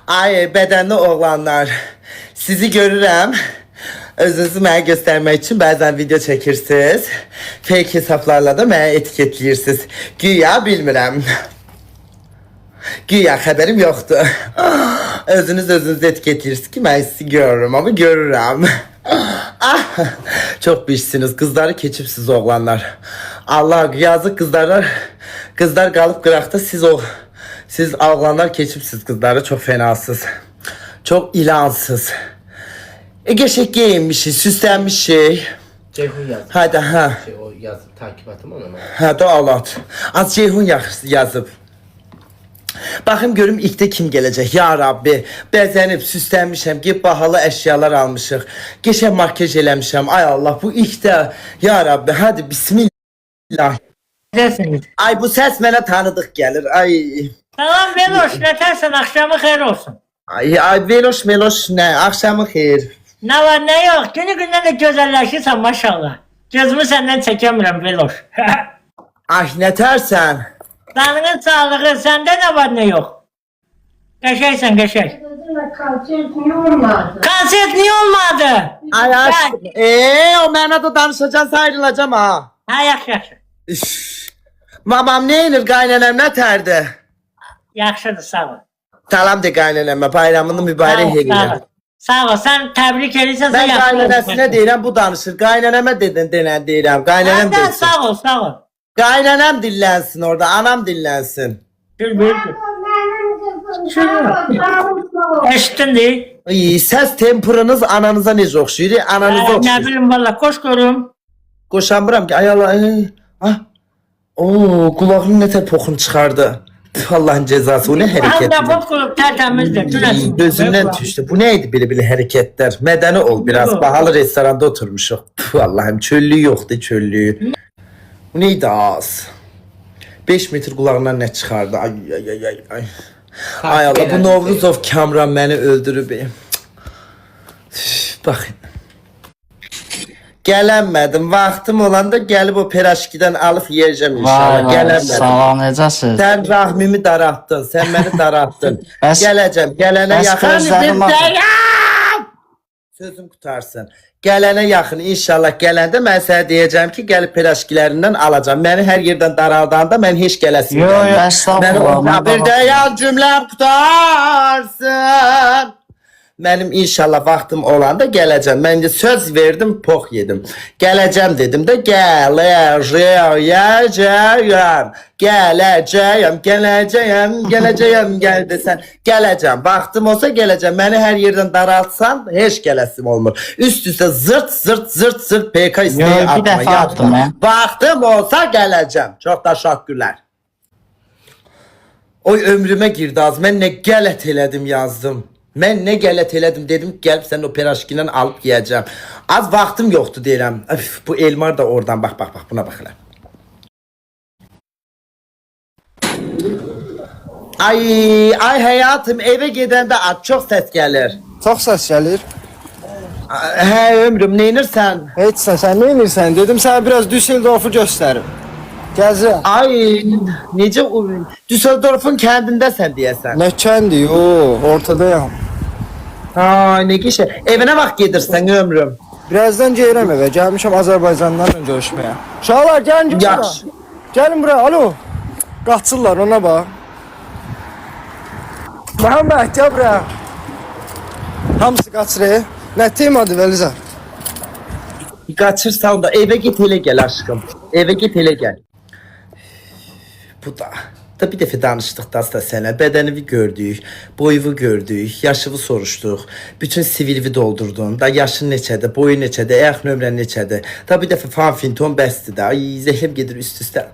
Ay bedenli oğlanlar, sizi görürəm. Özünüzü mənə göstərmək üçün bəzən video çəkirsiniz. Fake hesablarla da mənə etiketləyirsiniz. Güya bilmirəm. Güya xəbərim yoxdur. Özünüz etiketləyirsiniz ki, mən sizi görürüm, ama görürəm. Çok biçsiniz, kızları keçipsiz oğlanlar. Allah yazık kızlar kalıp qıraqda, siz oğlanlar keçipsiz kızları, çok fenasız. Çok ilansız. Geçek giyinmişiz, süslenmişiz. Ceyhun yazdı. Hadi ha. O yazıp takip atım ona. Ha da alat. Az Ceyhun yazıb. Baxım görüm ilkdə kim gələcək. Ya Rabbi, bəzənib süslənmişəm, ki bahalı əşyalar almışıq. Geçən makyaj eləmişəm. Ay Allah, bu ilkdə. Ya Rabbi, hadi bismillah. Güzelsiniz. Ay bu səs mənə tanıdıq gəlir. Ay. Tamam Veloş, nətərsən akşamı xeyir olsun. Ay Veloş Meloş nə? Axşamı xeyir. Ne var ne yok, günü gündən də gözəlləşirsən maşallah. Gözümü səndən çəkəmirəm Veloş. Ay nətərsən? Tanrının sağlığı, səndə ne var ne yok. Qəşəksən qəşək. Konsert niye olmadı? Konsert niye olmadı? Ay aşkım. O mənə də danışacaqsa ayrılacağım ha. Ha yaxşı yaxşı. Üf. Mamam ne inir, qaynanəm nətərdi? Yaxşıdır sağ ol. Salam de qaynanəmə, bayramını mübarək Sağ edirəm. ol. Sağ ol, sen tebrik edirsən. Ben qaynanəsinə deyirəm, bu danışır. Qaynanəmə denən deyirəm. Qaynanəm Sen de desin. sağ ol sağ ol. Qaynanəm dillənsin orada, anam dillənsin. Gül buyur. Eşittin değil. Səs tempuranız ananıza necə oxşuyur? Ananıza Ne oxşuyur. bileyim valla koş görüm. Qoşanmıram ki, ay Allah. Qulağını nətər poxun çıxardı. Tüh, Allahın cezası, o nə Hem de hərəkətdir? bot kulup tertemizdir. Tünesin. Gözündən düşdü. Bu neydi belə hərəkətlər? Mədəni ol biraz. Bahalı restoranda oturmuşuq. Tüh, Allahım, çöllüyü yoxdur, çöllüyü. Bu neydi az? 5 metr qulağından nə çıxardı? Ay. Ay Allah, bu Novruzov Kamran məni öldürüb. Baxın. Gələnmədim. Vaxtım olanda gəlib o peraşkidən alıb yeyəcəm inşallah. Vay, Gələnmədim. salam, necəsiz? Sən rahmimi daraltdın, sən məni daraltdın. Bəs- Gələcəm, gələnə bəs yaxın. gözlərim axı. Sözüm qutarsın. Gələnə yaxın inşallah gələndə mən sənə deyəcəm ki, gəlib peraşkilərindən alacağam. Məni hər yerdən daraldanda mən heç gələsim. Yo, gəlmir. estağfurullah, Mən mən bir də babam. yan cümləm qutarsın. Mənim inşallah vaxtım olanda gələcəm. Mən də söz verdim, pox yedim. Gələcəm dedim də gələcəyəm. Gələcəyəm gəl desən. Gələcəm. Vaxtım olsa gələcəm. Məni hər yerdən daraltsan heç gələsim olmur. Üst-üstə zırt PK istəyi Yo, bir atma. dəfə attım, Yatma. Vaxtım olsa gələcəm. Çox təşəkkürlər. Oy ömrümə girdi az. Mən nə qələt elədim yazdım. Mən nə qələt elədim dedim ki, gəlib sənin o peraşkindən alıb yeyəcəm. Az vaxtım yoxdur deyirəm. Öf, bu Elmar da oradan bax buna bax elə. Ay həyatım, evə gedəndə çox səs gəlir. Çox səs gəlir. Hə ömrüm, neynirsən? Heç sən nə edirsən? Dedim sənə biraz Düsseldorfu göstərim. Gəzirəm. Ay necə Düsseldorfun kəndindəsən deyəsən. Nə kəndi? Yo, ortadayam. Ay nə qəşəng. Evinə vaxt gedirsən ömrüm. Birazdan gəlirəm evə. Gəlmişəm Azərbaycandan görüşməyə. Uşaqlar gəlin bura. Yaxşı. Gəlin bura. Alo. Qaçırlar ona bax. Məhəmməd gəl bura. Hamısı qaçır. Nə temadır Vəlizar? Qaçırsan da evə git elə gəl aşkım. Evə git elə gəl. Bu da bir dəfə danışdıq da sənə. Bədənini gördük, boyuvu gördük, yaşını soruşduq. Bütün sivilvi doldurdun. Da yaşın neçədir, boyu neçədir, ayaq nömrən neçədir. Da bir dəfə fanfinton bəsdir də. Ay zəhlim gedir üst-üstə.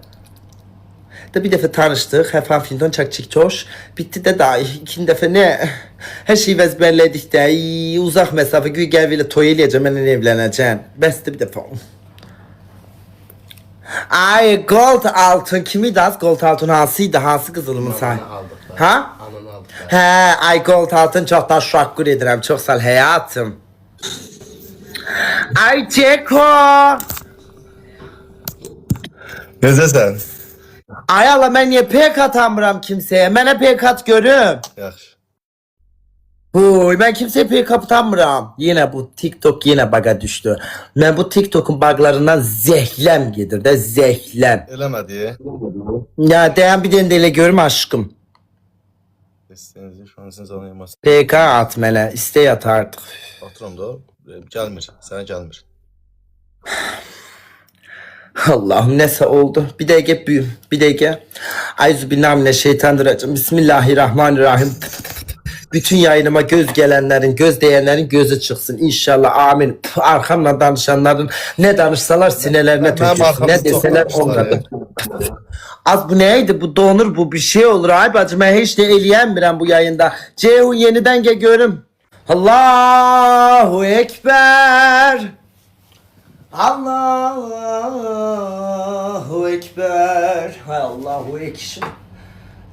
Da bir dəfə tanışdıq, fanfinton çak-çik-çoş. Bitdi də da ikinci dəfə nə? Hər şeyi vəzbərlədik də. Uzaq məsafə, güy gəlb elə toy eləyəcəm, mənlə evlənəcəm. Bəsdir bir dəfə. Ay gold altın kimiydi az? Gold altın hansıydı? Hansı qızılımın say? Ha? Ananı aldık. Hə, ay gold altın çox da şükür edirəm. Çox sağ ol həyatım. Ay Ceko. Necəsən? Ay Allah, mən niyə pek atamıram kimsəyə? Mənə pek at görüm. Yaxşı. Oy, ben kimseye pek kaptanmıram. Yine bu TikTok yine baga düştü. Ben bu TikTok'un buglarından zehlem gelir de zehlem. Eləmədi. Ya dayan bir tane de elə görüm aşkım. İstəyinizi şu an sizin zanayılmaz. PK at mənə, istey at artıq. Atıram da. Gəlmir. Sənə gəlmir. Allah'ım neyse oldu. Bir dakika büyüm. Bir dakika. Euzubillahimineşşeytanirracim. Bismillahirrahmanirrahim. Bütün yayınıma göz gelenlerin, göz değenlerin gözü çıksın. İnşallah amin. Arkamla danışanların ne danışsalar sinelerine tökülsün. Ne deseler onları. Az bu neydi? Bu donur bu bir şey olur. Ay bacım ben hiç de eləyəmirəm bu yayında. Ceyhun yeniden gel görüm. Allahu Ekber. Allahu Ekber. Hay Allahu Ekşim.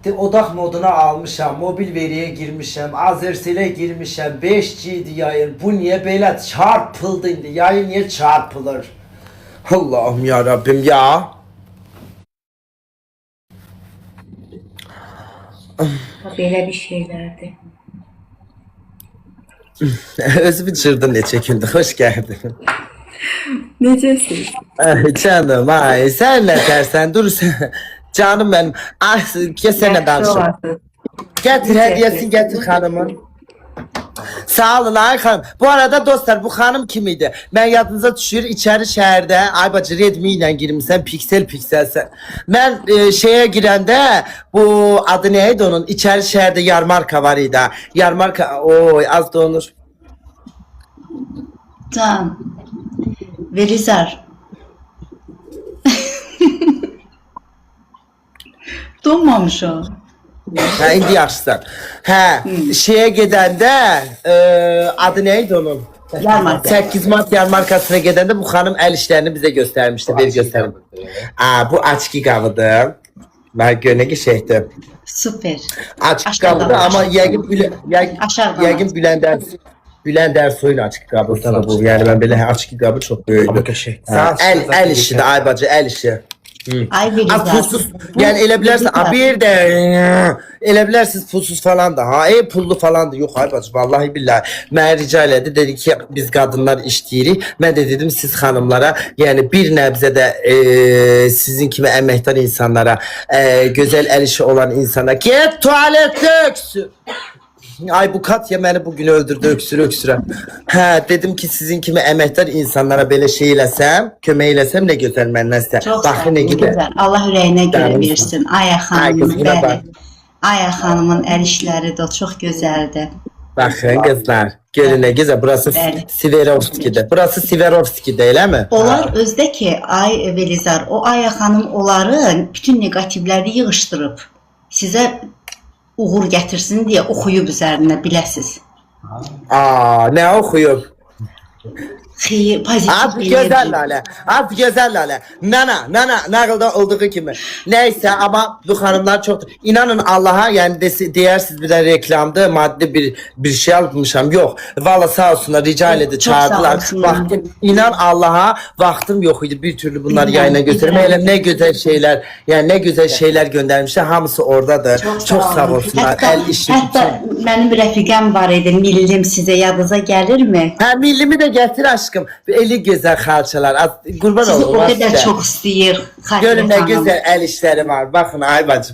De odak moduna almışam, mobil veriye girmişem, Azersel'e girmişem, 5G'di yayın. Bu niye böyle çarpıldı indi? Yayın niye çarpılır? Allah'ım ya Rabbim ya. Belə bir şeylərdir. Özümü çırdın neçə gündür, hoş geldin. Necəsiz? Ay canım ay sen ne dersen dur sen. Canım benim. Ah kesene danışım. Getir hediyesini getir hanımın. Sağ olun ay hanım. Bu arada dostlar bu hanım kimiydi? Ben yadınıza düşür içeri şehirde ay bacı Redmi ile girmişsen piksel sen. Ben şeye girende bu adı neydi onun? İçeri şehirde yarmarka var idi. Yarmarka oy az donur. Can, Velizar. Donmamış o. Ha indi yaxşısan. Hə, şeye gedəndə adı neydi onun? Yarmarka. 8 Mart yarmarkasına gedəndə bu xanım əl işlərini bizə göstərmişdi. Bir göstərim. Bu açki qabıdır. Mən görünə ki şeydir. Süper. Açki Aşağıdan qabıdır amma Aşağıdan yəqin Bülent Ersoy'un açki qabıdır bu. Yəni mən belə açki qabı çox böyükdür. Əl işidir ay bacı, əl işi. Ay Az Velizar. pulsuz yani elə bilərsən bir de elə bilərsiniz pulsuz falan da ha pullu falan da yox ay bacı vallahi billahi mən rica elədi dedi ki biz qadınlar işləyirik mən də dedim siz xanımlara yəni bir nəbzə də sizin kimi əməkdar insanlara gözəl əl işi olan insana get tualetdə öksür. Ay bu Katya beni bugün öldürdü öksüre. Hə dedim ki sizin kimi əməkdar insanlara belə şey eləsəm, kömək eləsəm nə gözəl məndən sizə. Çox Baxın nə güzel. gedər. Allah ürəyinə görə Canım. versin. Aya Ay xanımın kız, yine bak. bəli. Aya xanımın əl işləri də çox gözəldir. Baxın qızlar, görün nə gözəl. Burası Bəli. Siverovski'də. Burası Siverovski'də, eləmi? Onlar özdə ki, Ay Velizar, o Aya xanım onları bütün negativləri yığışdırıb sizə uğur gətirsin deyə oxuyub üzərinə biləsiz. Aa, nə oxuyub? Xeyir, pozitiv Az gözəl lalə. Az gözəl lalə. Nana, nağılda olduğu kimi. Neyse ama bu hanımlar çok inanın Allah'a yani deyirsiniz bir de reklamda maddi bir şey almışam. Yok. Valla sağ olsunlar rica edildi Çok sağ çağırdılar. olsunlar. Vaktim inan Allah'a vaktim yok idi bir türlü bunları Bilmem, yayına götürmeye. bilmem. Ne güzel şeyler yani ne güzel şeyler göndermişler. Hamısı oradadır. Çok sağ olsunlar. Hətta, El işi hətta mənim rəfiqəm var idi, millim sizə yadınıza gəlirmi? Ha millimi de getir aşkım. Eli güzel kalçalar. Kurban Sizi olun. o qədər çox istəyir Xatirə Görün ne xanım. güzel el işleri var. Bakın ay bacı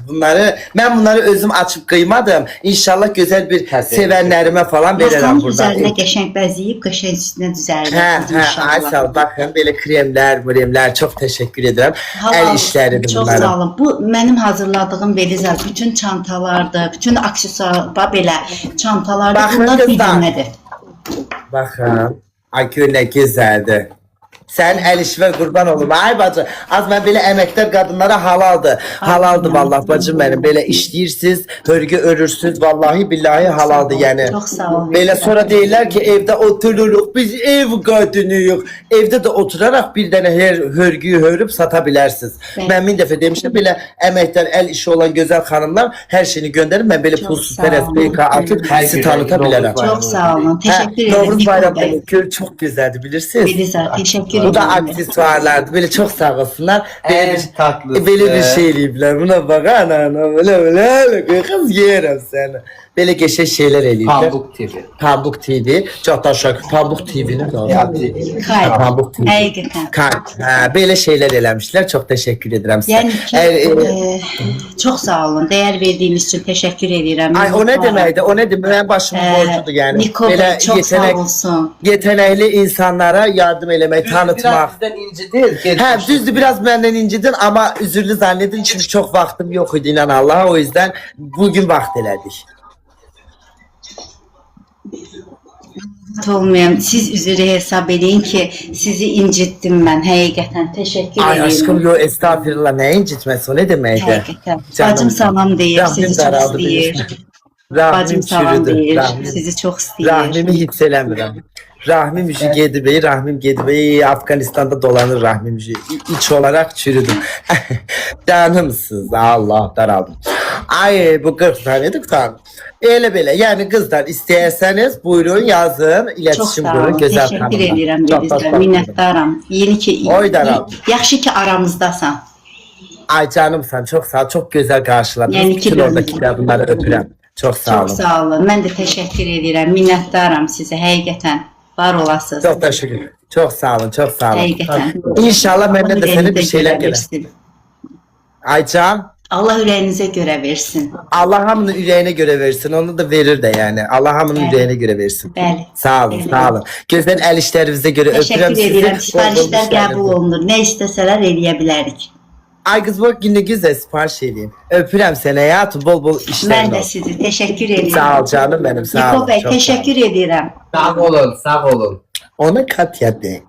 ben bunları özüm açıp kıymadım. İnşallah güzel bir sevenlerime falan veririm Masanın buradan. üzərinə qəşəng bəzəyib, qəşəng üstünə düzəldiniz Ay inşallah. sağ ol. Bakın böyle kremler çok teşekkür ederim. El işleridir Çox bunlar. sağ olun. Bu mənim hazırladığım Velizar bütün çantalardır, bütün aksesuarlar belə çantalardır. Baxın Bunlar bir qızlar. dənədir. Bakın. Ay gör ne güzeldi. Sen el işver kurban olum. Ay bacı az ben böyle emektar kadınlara halaldı. Halaldı vallahi bacım benim. Böyle işleyirsiniz, hörgü örürsünüz. Vallahi billahi halaldı yani. Çok sağ olun. Böyle sonra değiller ki evde otururuz. Biz ev kadınıyıq. Evde de oturarak bir tane her hörgüyü hörüp satabilirsiniz. Evet. Ben bin defa demiştim böyle emektar el işi olan güzel hanımlar her şeyini gönderin. Ben böyle Çok pulsuz sağ peres olun. PK atıp sizi tanıtabilirim. Çok sağ olun. Teşekkür ederim. Doğru Niko bayramda Bey. kör çok güzeldi bilirsiniz. Velizar, teşekkür Bu da ederim. aksesuarlardı. Böyle çok sağ olsunlar. En tatlısı. Böyle bir şey eləyiblər. Buna bak ana böyle kız yerim seni. Belə qəşəng şeylər eləyirlər. Pambuk TV. Pambuk TV, Çataşak Pambuk TV-nin Xeyr, Pambuk TV. həqiqətən. Belə şeylər eləmişlər. Çox təşəkkür edirəm sizə. Yəni ki, çox sağ olun. Dəyər verdiyiniz üçün təşəkkür edirəm. Ay o nə deməkdir? O nə demək? Mənim başımın borcudur yəni. Niko Bey, çox sağ olsun. Yetenəkli insanlara yardım eləmək, tanıtmaq. Biraz bizdən incidir. Hə, düzdür, biraz məndən incidin, amma üzürlü zannedin çünki çox vaxtım yox idi inan Allah. O yüzden bugün vaxt elədik. Olmayayım. Siz üzrü hesab edin ki, sizi incitdim mən. Həqiqətən təşəkkür Ay edirəm. aşkım yo estağfirullah, nə incitməsi o nə deməkdir? Həqiqətən. Bacım salam deyir, sizi çox istəyir. Bacım salam deyir, sizi çox istəyir. Rahmimi hiss eləmirəm. Rahmim üzü gedib, Rahmim gedib, Afganistan'da dolanır Rahmim üzü. İç olarak çürüdüm. Canımsız, Allah daraldım. Ay bu 40 tanedir tam. Elə belə, yəni qızlar istəyərsəniz buyurun yazın, Çox iletişim sağ qurun, olun, gözəl təşəkkür xanımlar. edirəm Çox Velizar, sağ olun. minnətdaram. Yeni ki, Oy daram. yaxşı ki aramızdasan. Ay canımsan, çox sağ ol, çok güzel karşıladınız. Yəni ki, Bütün ben- oradaki kadınları öpürəm. Çok sağ Çox olun. sağ olun, mən də təşəkkür edirəm, minnətdaram sizə, həqiqətən. Var olasınız. Çok teşekkür. Çok sağ olun, çok sağ olun. Həqiqətən. İnşallah məndən də senin bir Ürəyinizə şeyler görə gelir. versin. Aycan, Allah ürəyinizə görə versin. Allah hamının ürəyinə görə versin. Onu da verir de yani. Allah hamının Bəli. ürəyinə görə versin. Bəli. Sağ olun, Bəli. sağ olun. Gözəl əl işlərinizə görə öpürəm Təşəkkür sizi. edirəm, Bol bol sifarişlər işlərinizi. qəbul olunur. Nə istəsələr eləyə bilərik. Ay kız bak yine güzel sipariş edeyim. Öpürəm seni hayatım. Bol bol işlerin Mən də olsun. sizi təşəkkür edirəm. Sağ ol canım benim, sağ Niko ol. Bey, Çok sağ ol. təşəkkür edirəm. Sağ olun, sağ olun. Ona Katya de.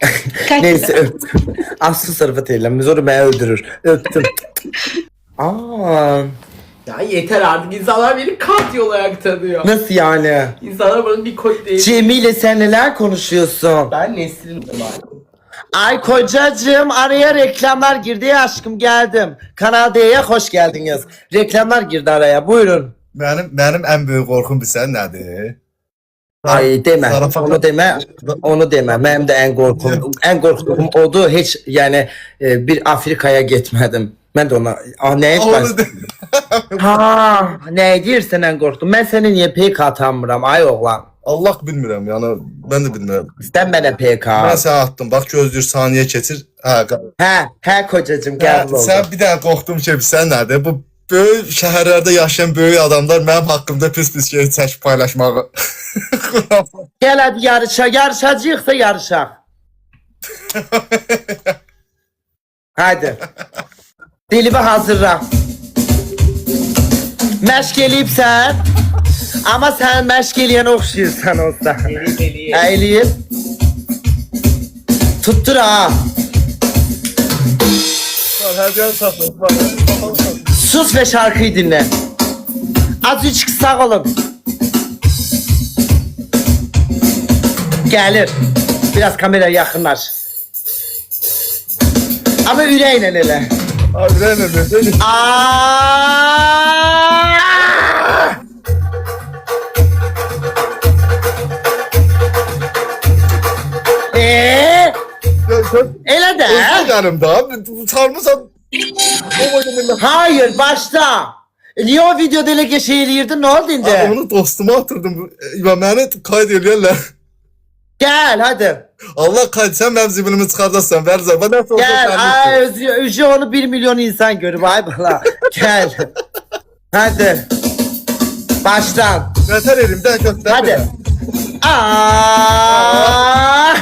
Katya. Neyse öptüm. Aslı sarfat eylemez. Onu beni öldürür. Öptüm. Aa, Ya yeter artık, insanlar beni kat olarak tanıyor. nasıl yani? İnsanlar bana bir koç değil. Cemile sen neler konuşuyorsun? Ben Nesrin var. Ay kocacığım araya reklamlar girdi ya aşkım geldim. Kanal D'ye hoş geldiniz. Reklamlar girdi araya buyurun. Mənim ən böyük qorxum bilsən nədir? Ay deme Zarafat- onu deme onu deme. Benim de en korktuğum odu hiç yani bir Afrika'ya gitmedim. Ben de ona ne etmez. Onu de- Ha ne diyorsun en korktum. Ben seni niye PK atamıram ay oğlan. Allah bilmirəm, yəni mən də bilmirəm. Sen bana PK. Mən sənə atdım. Bax gözləyir saniyə keçir. He kocacığım gel oldu. Sən bir dənə qorxdum ki, bilsən nədir? Bu böyük şəhərlərdə yaşayan böyük adamlar mənim haqqımda pis şey çəkib paylaşmağı. Gel hadi yarışacaksa yarışak. Hadi. Dilimi hazırla. Məşq eləyibsən. Ama sen məşq eləyənə oxşayırsan olsa. Eləyib. Tuttur ha. Hədiyyə saxla. Sus ve şarkıyı dinle. Azıcık sağ olun. Gelir. Biraz kameraya yakınlaş. Ama yüreğine hele. Abi nə? Aa! Elə də. Gözlərim da. Sarmısan. Hayır başla. Niye o videoda elə geçey eləyirdin? Ne oldu indi? Onu dostuma atırdım. Və məni qayd eləyərlər. Gel hadi. Allah qayd sən mənim zibilimi çıxardasan. Vərzər. Bana sonra Gel. Ay, özü onu 1 milyon insan görüp ay bala. Gel. Hadi. Başlan. Nətər elimdən göstər. Hadi. Aa!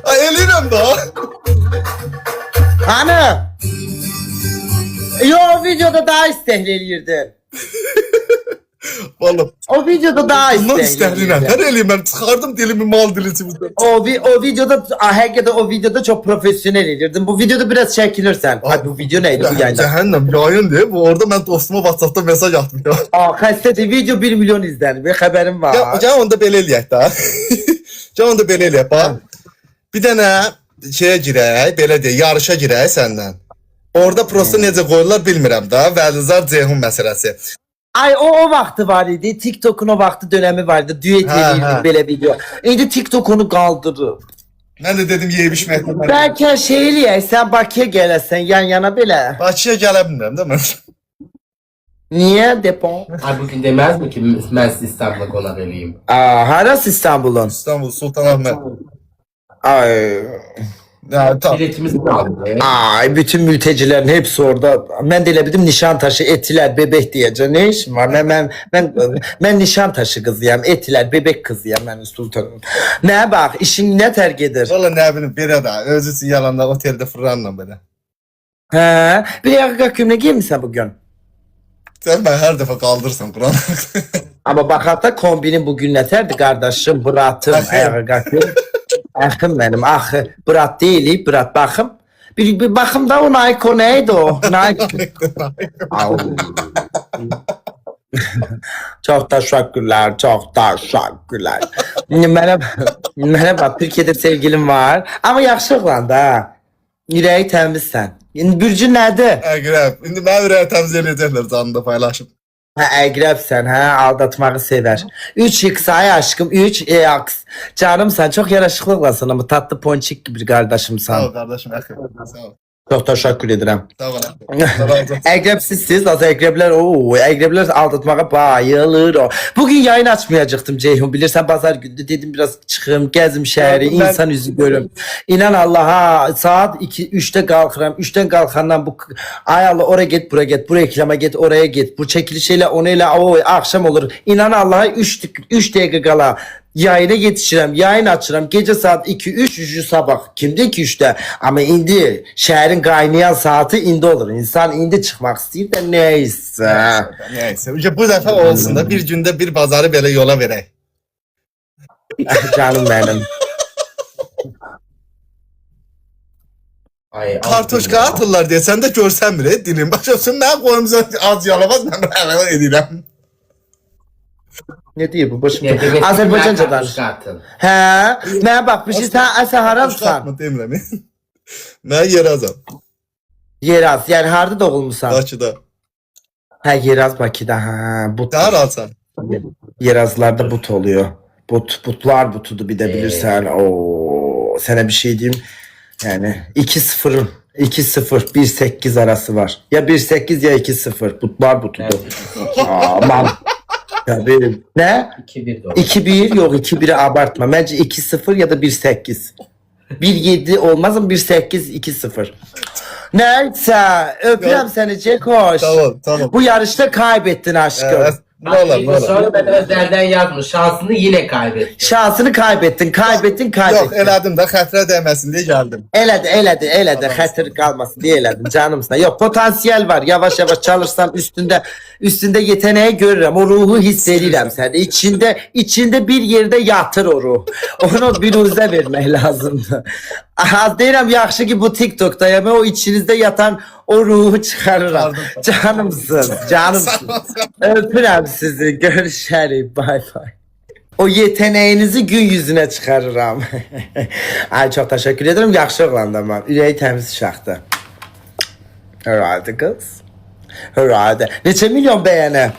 Ay eləyirəm da. Hani? Yo o videoda daha istehli eləyirdin. Vallahi. O videoda daha Bundan istehli istəhliyəm. Hər eləyim mən çıxardım dilimi mal dili içimizdən. O videoda hakikaten o videoda çok profesyonel edirdin. Bu videoda biraz çekilirsen. Ay bu video neydi bu yayında? Cəhənnəm yayın deyə. Bu orada mən dostuma WhatsAppda mesaj atdım ya. Aa xəstədir. Video 1 milyon izlenir. Bir xəbərim var. Can onda belə eləyək da. Can onda belə eləyək. Bax. Bir dənə şeyə girək, belə deyək, yarışa girək səndən. Orada prosta necə qoyurlar bilmirəm da. Vəlizar Ceyhun məsələsi. Ay o vaxtı var idi. TikTok'un o vaxtı dönemi vardı. Düet Ha, edirdi ha. belə video. İndi TikTok onu qaldırıb. Mən də dedim yeyib içməkdən. Bəlkə şey eləyək, sən Bakıya gələsən yan yana belə. Bakıya gələ bilmirəm də mən. Niyə depon? Ay bugün demez mi ki ben sizi İstanbul'a konak edeyim? Harası İstanbul'un? İstanbul, Sultanahmet. Ay. Ya, tamam. Biletimiz kaldı. Ay bütün mültecilerin hepsi orada. Ben de elə bildim Nişantaşı, Etiler, Bebek diyeceğim. Ne işim var? Ben Nişantaşı kızıyam. Etiler, Bebek kızıyam ben sultanım. Ne bak işin ne terk eder? Valla nə bilim belə də özü üçün yalanda oteldə fırlanla belə. He, bir ayakkabı gömle giymişsən bugün. Sən mən hər dəfə qaldırsan Quran. Ama bak hatta kombinin bugün neterdi kardeşim, Bırat'ım, ayakkabı. Ahım benim, ahı. Bırat değil, Bırat bakım. Bir bakım da o Nike o neydi o? Nike. Au. Çok teşekkürler, çok teşekkürler. Merhaba, Türkiye'de sevgilim var. Ama yaxşı oğlan da. Yüreği təmizsən. Bürcün nədir? Əqrəb. İndi mən ürəyi təmiz eləyəcəklər canında paylaşıb. Ha, əqrəbsən, hə, aldatmağı sevər. 3x ay aşkım, 3x. Canım sen çok yaraşıklı olasın ama tatlı ponçik gibi bir Sağ ol kardeşimsən. qardaşım, əxi. Sağ ol. Çok teşekkür ederim. Sağ ol. Əxi. Əqrəbsizsiz, az əqrəblər, əqrəblər aldatmağa bayılır o. Bugün yayın açmayacaktım Ceyhun, bilirsən bazar gündü dedim biraz çıxım, gəzim şəhəri, Ya, ben- insan yüzü görüm. İnan Allah'a saat 2-3'te kalkıram, 3'ten kalkandan bu ayalı oraya git, buraya git, bu reklama git, oraya git, bu çekilişiyle onuyla o akşam olur. İnan Allah'a 3 dakika kala yayına yetişirəm, yayın açıram. Gece saat 2-3 üçü sabah. Kimdi ki 3'te? Ama indi şehrin kaynayan saati indi olur. İnsan indi çıkmak istəyir de neyse. Nəysə, bu dəfə olsun da bir gündə bir bazarı belə yola verək. Canım benim. Ay, Kartoşka atırlar deyə sən də görsənmir, dilim. Başlasın, mən qoyumuzun az yalamaz, mən həvələ edirəm. Ne diyor bu başım? Ya demek ki Azerbaycanca ben danış. kartuşka attım. He, ne bak bir şey sen asa haramsan. Atma demirəm. Mən Yerazam, Yeraz, yani harda doğulmusan? Bakıda. Ha Yeraz Bakı'da ha. But, Daha rahatsan. Yerazlarda but oluyor. Butlar butudu bir de bilirsen. Oo, sana bir şey diyeyim. Yani 2-0'ın 2-0 1-8 arası var. Ya 1-8 ya 2-0. Butlar butudu. Aman. Tabii. Ne? 2-1 doğru. 2-1 yok 2-1'i abartma. Bence 2-0 ya da 1-8. 1-7 olmaz ama 1-8 2-0. Neyse öpüyorum seni Cekoş. Tamam. Bu yarışta kaybettin aşkım. Evet. Ne olur, ne olur. Sonra ben Özer'den yazmış. Şansını yine kaybetti. Şansını kaybettin. Yox, elədim də xətrə dəyməsin deyə gəldim. Elədi. Xətir kalmasın diye elədim canımsına. Yok potansiyel var. Yavaş yavaş çalışsam üstünde yeteneği görürüm. O ruhu hissediyorum sende. İçinde bir yerde yatır o ruh. Onu birinize vermek lazımdı. Az deyirəm yaxşı ki bu TikTok'ta ya ben o içinizde yatan o ruhu çıkarırım. Canımsın. Öpürəm sizi. Görüşelim. Bye bye. O yeteneğinizi gün yüzüne çıkarırım. Ay çok teşekkür ederim. Yaxşı oğlandım ben. Ürəyi təmiz uşaqdır. Herhalde kız. Herhalde. Neçə milyon beğeni?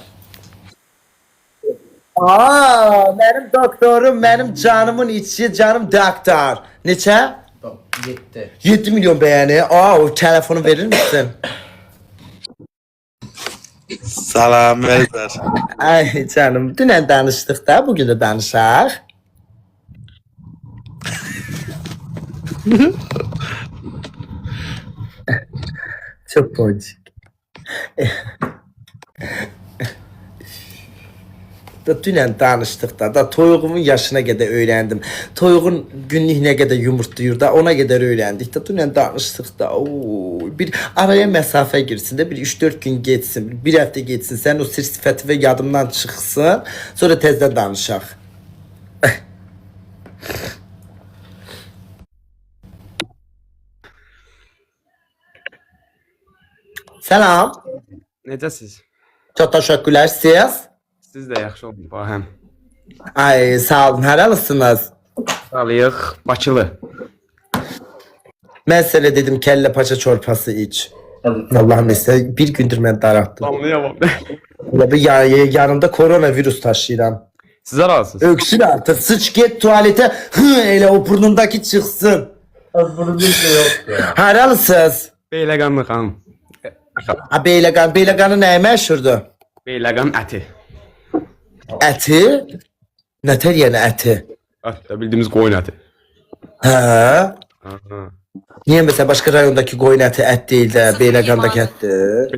Benim doktorum, benim canımın içi, canım doktor. Neçə? Gitti. 7 milyon beğeni. O telefonu verir misin? Salam, Mezar. Ay canım, dünən danışdıq da, bugün də danışaq. Çok boncuk. Da dünən danışdıq da toyuğumun yaşına qədər öyrəndim. Toyuğun günlük nə qədər yumurtlayır da ona qədər öyrəndik da dünən danışdıq da. Bir araya məsafə girsin də bir 3-4 gün geçsin, bir həftə geçsin. Sən o sir sifəti və yadımdan çıxsın. Sonra təzədən danışaq. Selam. Necəsiz? Çok teşekkürler siz. Siz də yaxşı olun, bahəm. Ay sağ olun. Haralısınız? Sağlayıq, Bakılı. Ben sana dedim kelle paça çorpası iç. Allah'ım mesela bir gündür ben daralttım. Anlayamam. Ya bir yanımda koronavirüs taşıyıram. Siz aralısınız. Öksür artık. Sıç git tuvalete. Hı, elə o burnundaki çıksın. Bunun bir şey yok ya. Haralısınız? Beyləqanlı xanım. Ha, Beyləqanı nəyə məşhurdur? Beyləqan əti. Əti? Nətər yəni əti? Ət də bildiyimiz qoyun əti. Hə? Aha. Niyə məsələn başqa rayondakı qoyun əti ət deyil də Beyləqandakı ətdir?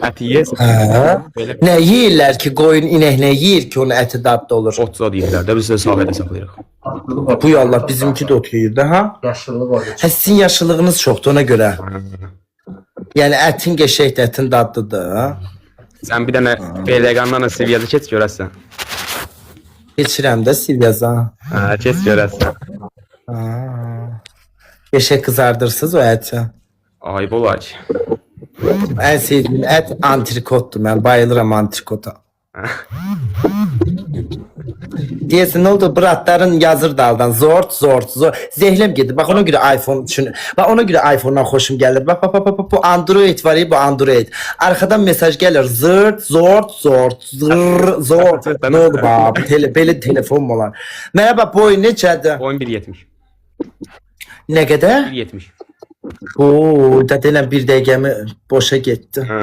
Əti yeyəsən. Hə? Belə Nə yeyirlər ki, qoyun inək nə yeyir ki, onun əti dadlı olur? otza deyirlər də biz də sahibədə saxlayırıq. Bu yallah bizimki də ot yeyir də ha? Yaşlılık oldu. Hə, sizin yaşlılığınız çoxdur ona görə. Yəni ətin qəşəngdir, ətin dadlıdır. Ha? Sən bir dənə Beyləqandan seviyədə keç görəsən. Keçirəm də Silyaza. Hə, keç görəsən. Qəşəng qızardırsınız o əti. Ayıb olar ki. Ən sevdiyim ət antrikotdur. Mən bayılıram antrikota. Deyəsən nə oldu? Bratların yazır daldan. Zort. Zehlem gedir. Bax ona görə iPhone üçün. Bax ona görə iPhone-dan xoşum gəlir. Bax bu Android var ya, bu Android. Arxadan mesaj gəlir. Zort. Nə oldu bax? Belə telefon mu olar? Merhaba, boy neçədir? Oyun 1.70. Nə qədər? 1.70. Oo, da denən bir dəqiqəmi boşa getdi. Hə.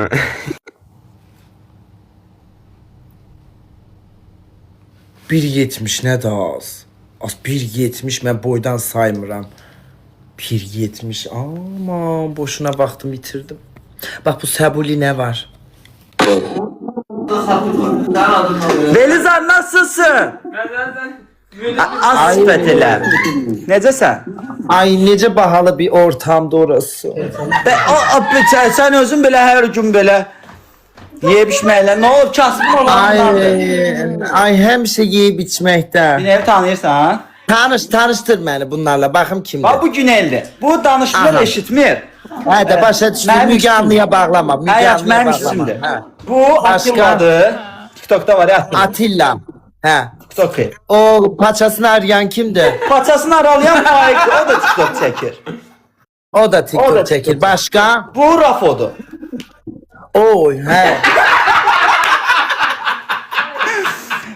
Bir 70 nə də az. Az 1.70 mən boydan saymıram. 1.70 aman boşuna vaxtımı itirdim. Bax bu Səbuli nə var? Belizar nasılsın? Az sifət elə. Necəsən? Ay necə bahalı bir ortamda orası. Sən özün belə hər gün belə yeyib içməklə nə olub kasbın olanlardır. Ay həmişə yeyib içməkdə. Güneli tanıyırsan? Tanışdır məni bunlarla. Baxım kimdir. Bax bu Güneldir. Bu danışmır, Aha. eşitmir. Hə də başa düşdüm. Mənim Müge Anlı'ya bağlama. Müge Hayır, Anlı'ya mənim bağlama. işimdir. Hə. Bu Başqa? Atilla'dır. TikTok'da var ya Attila. Atilla. Hə. TikTok. O paçasını arayan kimdir? Paçasını aralayan Faik'dir. O da TikTok çəkir. O da TikTok O da çəkir. TikTok. Başqa? Bu Rafo'dur. Oy, hə.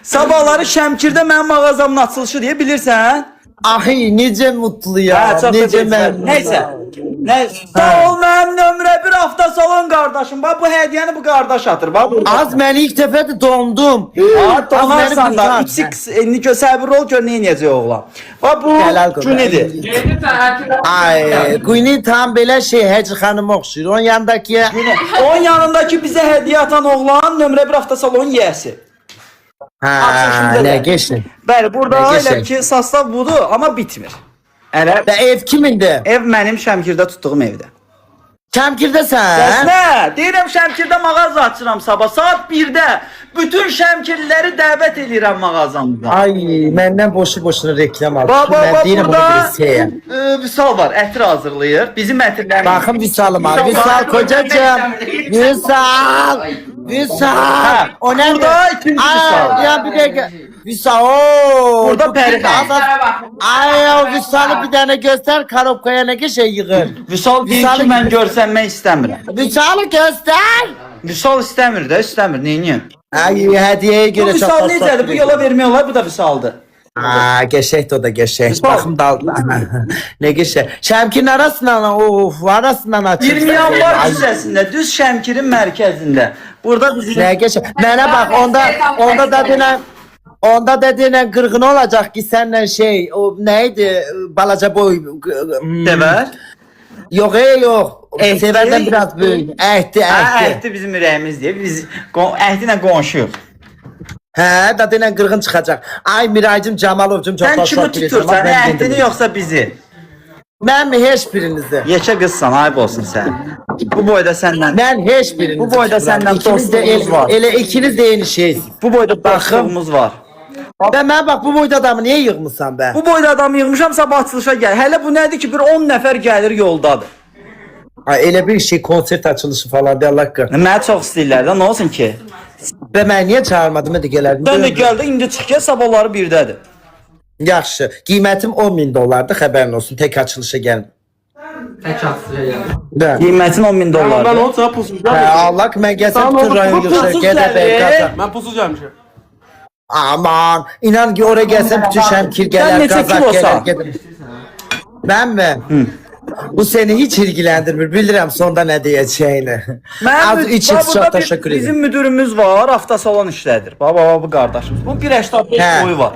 Sabahları Şəmkirdə mənim mağazamın açılışı deyə bilirsən? Ay necə mutluyam. Hə, çox da Necə deyirsən. mən. Neysə. Sağ ol mənim nömrə 1 avtosalon qardaşım. Bax bu hədiyyəni bu qardaş atır. Bax burada. Az mən ilk dəfə də dondum. Ha, donarsan da. Az məni 3x elini səbirli ol gör nə edəcək oğlan. Bax bu Helal qol. Günədir. Yeni tane Ay, Queen tam belə şey Hacı xanım oxşuyur. Onun yanındakı Onun yanındakı bizə hədiyyə atan oğlan nömrə 1 avtosalon yiyəsi. ha, Açılışında nə da. geçin. Bəli, burada Ne elə geçen? ki sastav budur, amma bitmir. Elə Və ev kimindir? ev mənim Şəmkirdə tutduğum evdə. Şəmkirdəsən? Bəs nə? Deyirəm Şəmkirdə mağaza açıram sabah saat 1-də. Bütün Şəmkirliləri dəvət edirəm mağazamda. Ay, məndən boşu-boşuna reklam aldı. Bax, Mən deyirəm onu burada bilsəyəm. Vüsal var, ətir hazırlayır. Bizim ətirlərimiz. Baxın Vüsal'ıma. Vüsal kocacığım. Vüsal. Vüsal. O nədir? Burada ikinci Vüsal. Ay, ya bir dəqiqə. Vüsal. Oo. Burada bu Pəri kız xanım. azad- Ay, o Vüsal'ı bir dənə göstər. Karobkaya nə qəşəng yığır. Vüsal deyir ki, mən görsənmək istəmirəm. Vüsal'ı göstər. Vüsal istəmir də, istəmir. Neyniyim? Ay, hədiyəyə Bu görə çox Vüsal xoş necədir? Bu yola vermiyorlar, bu da Vüsaldır. Aa, qəşəngdir o da qəşəng. Vüsal. Baxım dal. Nə qəşəng. Şəmkirin arasından, of, arasından açır. 20 yanvar hissəsində, düz Şəmkirin mərkəzində. Burada bizim Nə qəşəng. Mənə bax, onda da denən qırğın olacaq ki, sənlə şey, o nə idi? Balaca boy. dəvər. Yox, yox. Əhdi. Sevərdən biraz böyük. Əhdi. Əhdi bizim ürəyimiz deyil. Biz əhdi ilə qonşuyuq. Hə, da denən qırğın çıxacaq. Ay Miraycım, Camalovcum çox Sən kimi tutursan, əhdini yoxsa bizi? Mən heç birinizi. Yekə qızsan, ayıb olsun sən. Bu boyda səndən. Mən heç birinizi. Bu boyda səndən İkiniz də dostluğumuz var. Elə ikiniz də eyni şeysiniz. Bu boyda dostluğumuz var. Və mən bax bu boyda adamı niyə yığmısan bə? Bu boyda adam yığmışam, sabah açılışa gəl. Hələ bu nədir ki, bir 10 nəfər gəlir yoldadır. Ay elə bir şey konsert açılışı falan deyirlər ki. Mənə çox istəyirlər də, nə olsun ki? Və mən niyə çağırmadım da gələrdim. Sən də gəldi, indi çıx gəl, sabahları 1-dədir. Yaxşı. Qiymətim 10.000 dollardır, xəbərin olsun. Tək açılışa gəlin. tek atsıya yani. Də. Qiymətin 10.000 dollardır. onu sana pusuz Hə, Allah ki mən gəlsəm bütün rayon yığışır. Gədə bəy qaza. Ben pusuz gelmişim. Aman, inan ki oraya gelsem bütün şemkirgeler, Sen neçə kazak kilosan? gelir. Ben mi? Bu seni hiç ilgilendirmir. Bilirəm sonda ne diyeceğini. Az için çok teşekkür Bizim ederim. müdürümüz var, avtosalon işlədir. Baba bu qardaşımız. Bu 1.85 Hə. boyu var.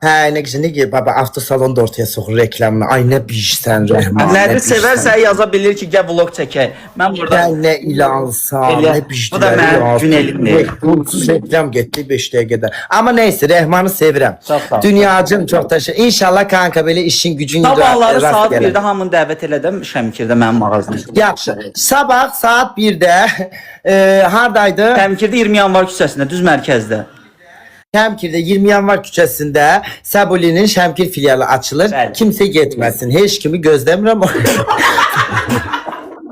He ne güzel ne gibi baba avtosalonda ortaya sokur reklamını. Ay ne bijsən Rəhman. ne Nədir bijsən. sevərsə yaza bilir ki, gəl vlog çəkək. Mən burada Ben ne ilansan, Elə. ne Bu da bijdiler. mənim gün elimdir. Pulsuz reklam getdi 5 dəqiqədə. Amma neyse Rəhmanı sevirəm. Sağ ol. Dünyacım çok təşəkkür. İnşallah kanka belə işin gücün sabahları rast saat gələr. 1-də hamını dəvət elədim Şəmkirdə mənim mağazamda. Yaxşı. Sabah saat 1'də hardaydı? Şəmkirdə 20 yanvar küçəsində, düz mərkəzdə. Şəmkirdə 20 yanvar küçəsində Səbuli'nin Şəmkir filialı açılır. Bəli. Kimsə getməsin. Heç kimi gözləmirəm.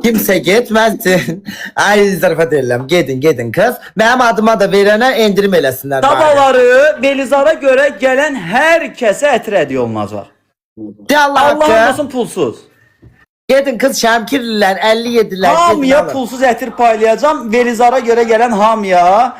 Kimsə getməsin. Ay zarafat edirəm. Gedin kız. Mənim adıma da verənə endirim eləsinlər. bari. Sabahları Belizara görə gələn hər kəsə ətir hədiyyə olunacaq. De Allah Allah'ın haqqı. olsun pulsuz. Gedin kız Şəmkirlilər 57'lər. Hamıya pulsuz ətir paylayacağam. Belizara görə gələn hamıya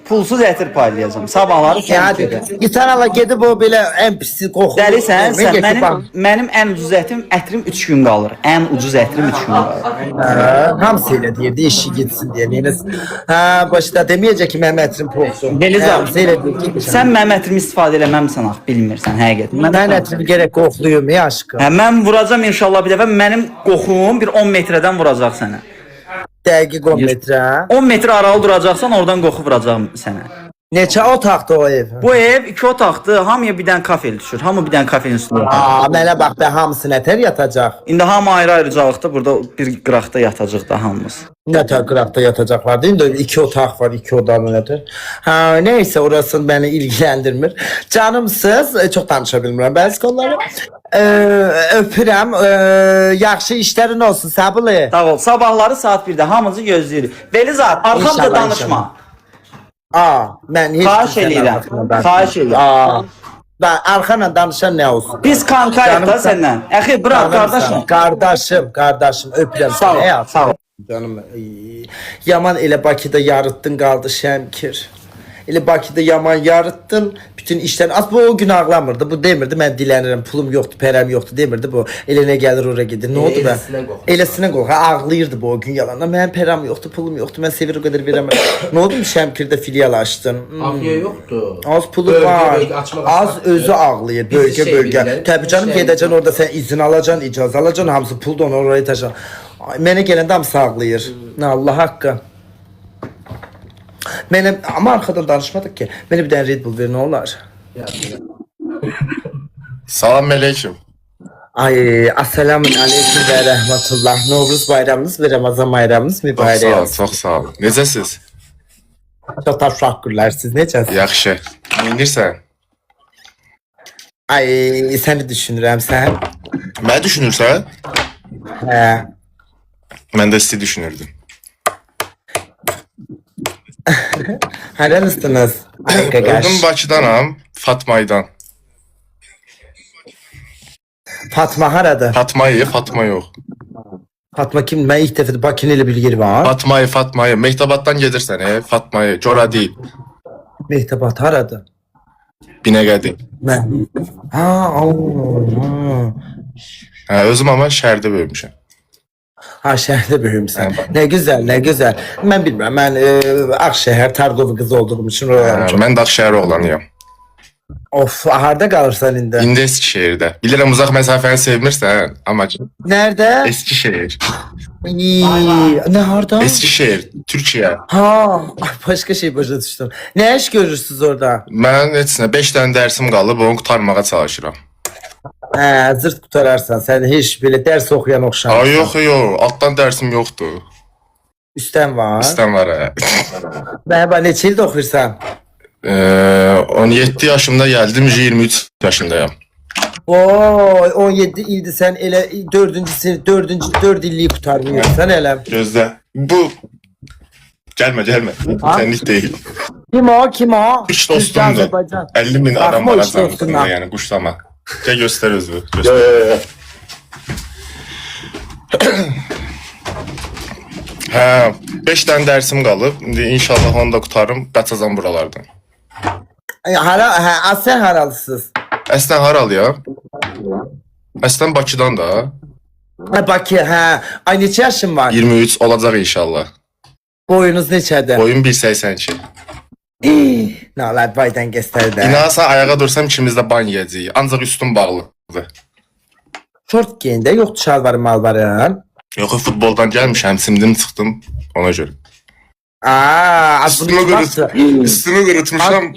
pulsuz ətir paylayacağam. Sabahları Şəmkirdə. Hadi. Gitən ala gedib o belə ən pis qoxulu. Dəlisən sən, Getib bax. mənim ən ucuz ətim 3 gün qalır. Ən ucuz ətirim 3 gün qalır. Hamısı elə deyirdi işi gitsin diye. Neyiniz? Ha başta demeyecek ki mənim ətrim poxsun. Belizar, Hamısı elə deyir ki. sən mənim ətrimi istifadə eləməmsən ax, bilmirsən həqiqətən. Mən ətrimi gerek qoxluyum ya aşkım. Hə, mən vuracam inşallah bir dəfə. Mənim qoxum bir 10 metrədən vuracaq sənə. Dəqiq 10 metrə. 10 metr aralı duracaqsan, oradan qoxu vuracağam sənə. Neçə otaqda o ev? Bu ev 2 otaqdır, hamıya bir dənə kafel düşür. Hamı bir dənə kafenin üstündə. Aa, mənə bax, mən hamısı nətər yatacaq? İndi hamı ayrı-ayrıcaqda burada bir qıraqda yatacaq da hamımız. Nətər qıraqda yatacaqlar değil mi? 2 otaq var, 2 odanın nətər? Ha, neyse orası beni ilgilendirmir. Canımsız, çok danışa bilmirəm bəzi konuları. Öpürəm, yaxşı işlərin olsun Səbuli. Sağ ol. Sabahları saat 1-də hamımızı gözləyirik. Belizar, arxamca İnşallah, danışma. Aa, mən heç Xahiş kimsənin eləyirəm. arxasından danışmam. Xahiş eləyirəm. Aa, ben arxana danışan ne olsun? Biz kankayıq da Canımsan. səndən. Əxi, bırak qardaşım. Kardeşim öpürəm Sağ ol, səni, həyat. sağ ol. Canım, yaman elə Bakıda yarıttın qaldı Şəmkir. Elə Bakıda yaman yarıttın. Bütün işler az bu o gün ağlamırdı. Bu demirdi mən dilənirəm, pulum yoxdur, pərəm yoxdur demirdi bu. Elə nə gəlir oraya gedir. Nə oldu ben? Eləsinə qorxur. Eləsinə qorxur. Ağlayırdı bu o gün yalanla. Mənim pərəm yoxdur, pulum yoxdur. Mən sevir o qədər verəməm. Nə oldu Şəmkirdə filial açdın? Afya yoktu. Az pulu Bölge, var. bölge açmaq Az açmaq. özü ağlayır. Bizi Bölge şey bölge. bilirlər, Tabii canım şey gedeceksin orada sen izin alacaksın, icazə alacaksın. Hamısı pul da onu oraya taşıyacaksın. Ay, mənə gələndə hamısı ağlayır. Ne Allah haqqı. Mənim ama arkadan danışmadık ki. Mənə bir dənə Red Bull ver ne olar? Salam aleyküm. Ay, assalamun aleyküm ve rahmetullah. Novruz bayramınız ve Ramazan bayramınız mübarek olsun. Çox sağ ol. Necəsiz? Çok teşekkürler. Siz necəsiniz? Yaxşı. Neynirsən? Ay, səni düşünürəm sən. Mən düşünürsən? Hə. Mən də sizi düşünürdüm. Hərənisiniz? Ay, qaqaş. Özüm Bakıdanam, Fatmaydan. Fatma haradır? Fatmayı, Fatma yox. Fatma kim? Mən ilk dəfə Bakını ilə bir yer var. Fatmayı. Mehtabatdan gedirsən, Fatmayı. Cora deyil. Mehtabat haradır? Binəqədi. Mən. Ha, oo. Hə, özüm amma şəhərdə böyümüşəm. Ha, şəhərdə böyümüsən. Hə. Ne güzel, ne güzel. Mən bilmirəm, mən Ağşəhər, Targovu qızı olduğum üçün oraya. Hə, mən Dağşəhər oğlanıyam. Of, harda qalırsan indi? İndi Eskişehirdə. Bilirəm uzaq məsafəni sevmirsən, amma Nerede? Eskişehir. Ne harda? Eskişehir, Türkiyə. Ha, ay, başka şey başa düşdüm. Ne iş görürsünüz orada? Mən heç nə 5 dənə dərsim qalıb, onu qurtarmağa çalışıram. Zırt qutararsan, sən heç belə dərs oxuyan oxşamırsan. Ay yox, altdan dərsim yoxdur. Üstən var. İstəm var hə. Mən neçə ildə oxuyursan? 17 yaşımda gəldim, 23 yaşındayam. Oy, 17 ildir sən elə 4 illiyi qutarmıyorsan elə. Gözlə. Bu Gəlmə. Sənlik deyil. Kim o? Kim o? Üç dostumdur. Azərbaycan. 50 min adam Baxma var üç dostuna. Azərbaycanda, yəni quşlama. Gəl göstər özünü. Göstər. Hə, 5 dənə dərsim qalıb. İndi inşallah onu da qutarım, qaçacam buralardan. Sən haralısınız? Əslən haralıyam? Əslən Bakıdan da. Bakı, hə. Ay neçə yaşın var? 23 olacaq inşallah. Boyunuz neçədir? Boyum 1.82. Nalad baydan göstərdə. İnansa ayağa dursam ikimiz də ban yeyəcəyik. Ancaq üstüm bağlıdır. Şort geyində, yoxdur şalvarı malvarın. Yox, futboldan gəlmişəm, simdim çıxdım ona görə. Üstümü qırıtmışam.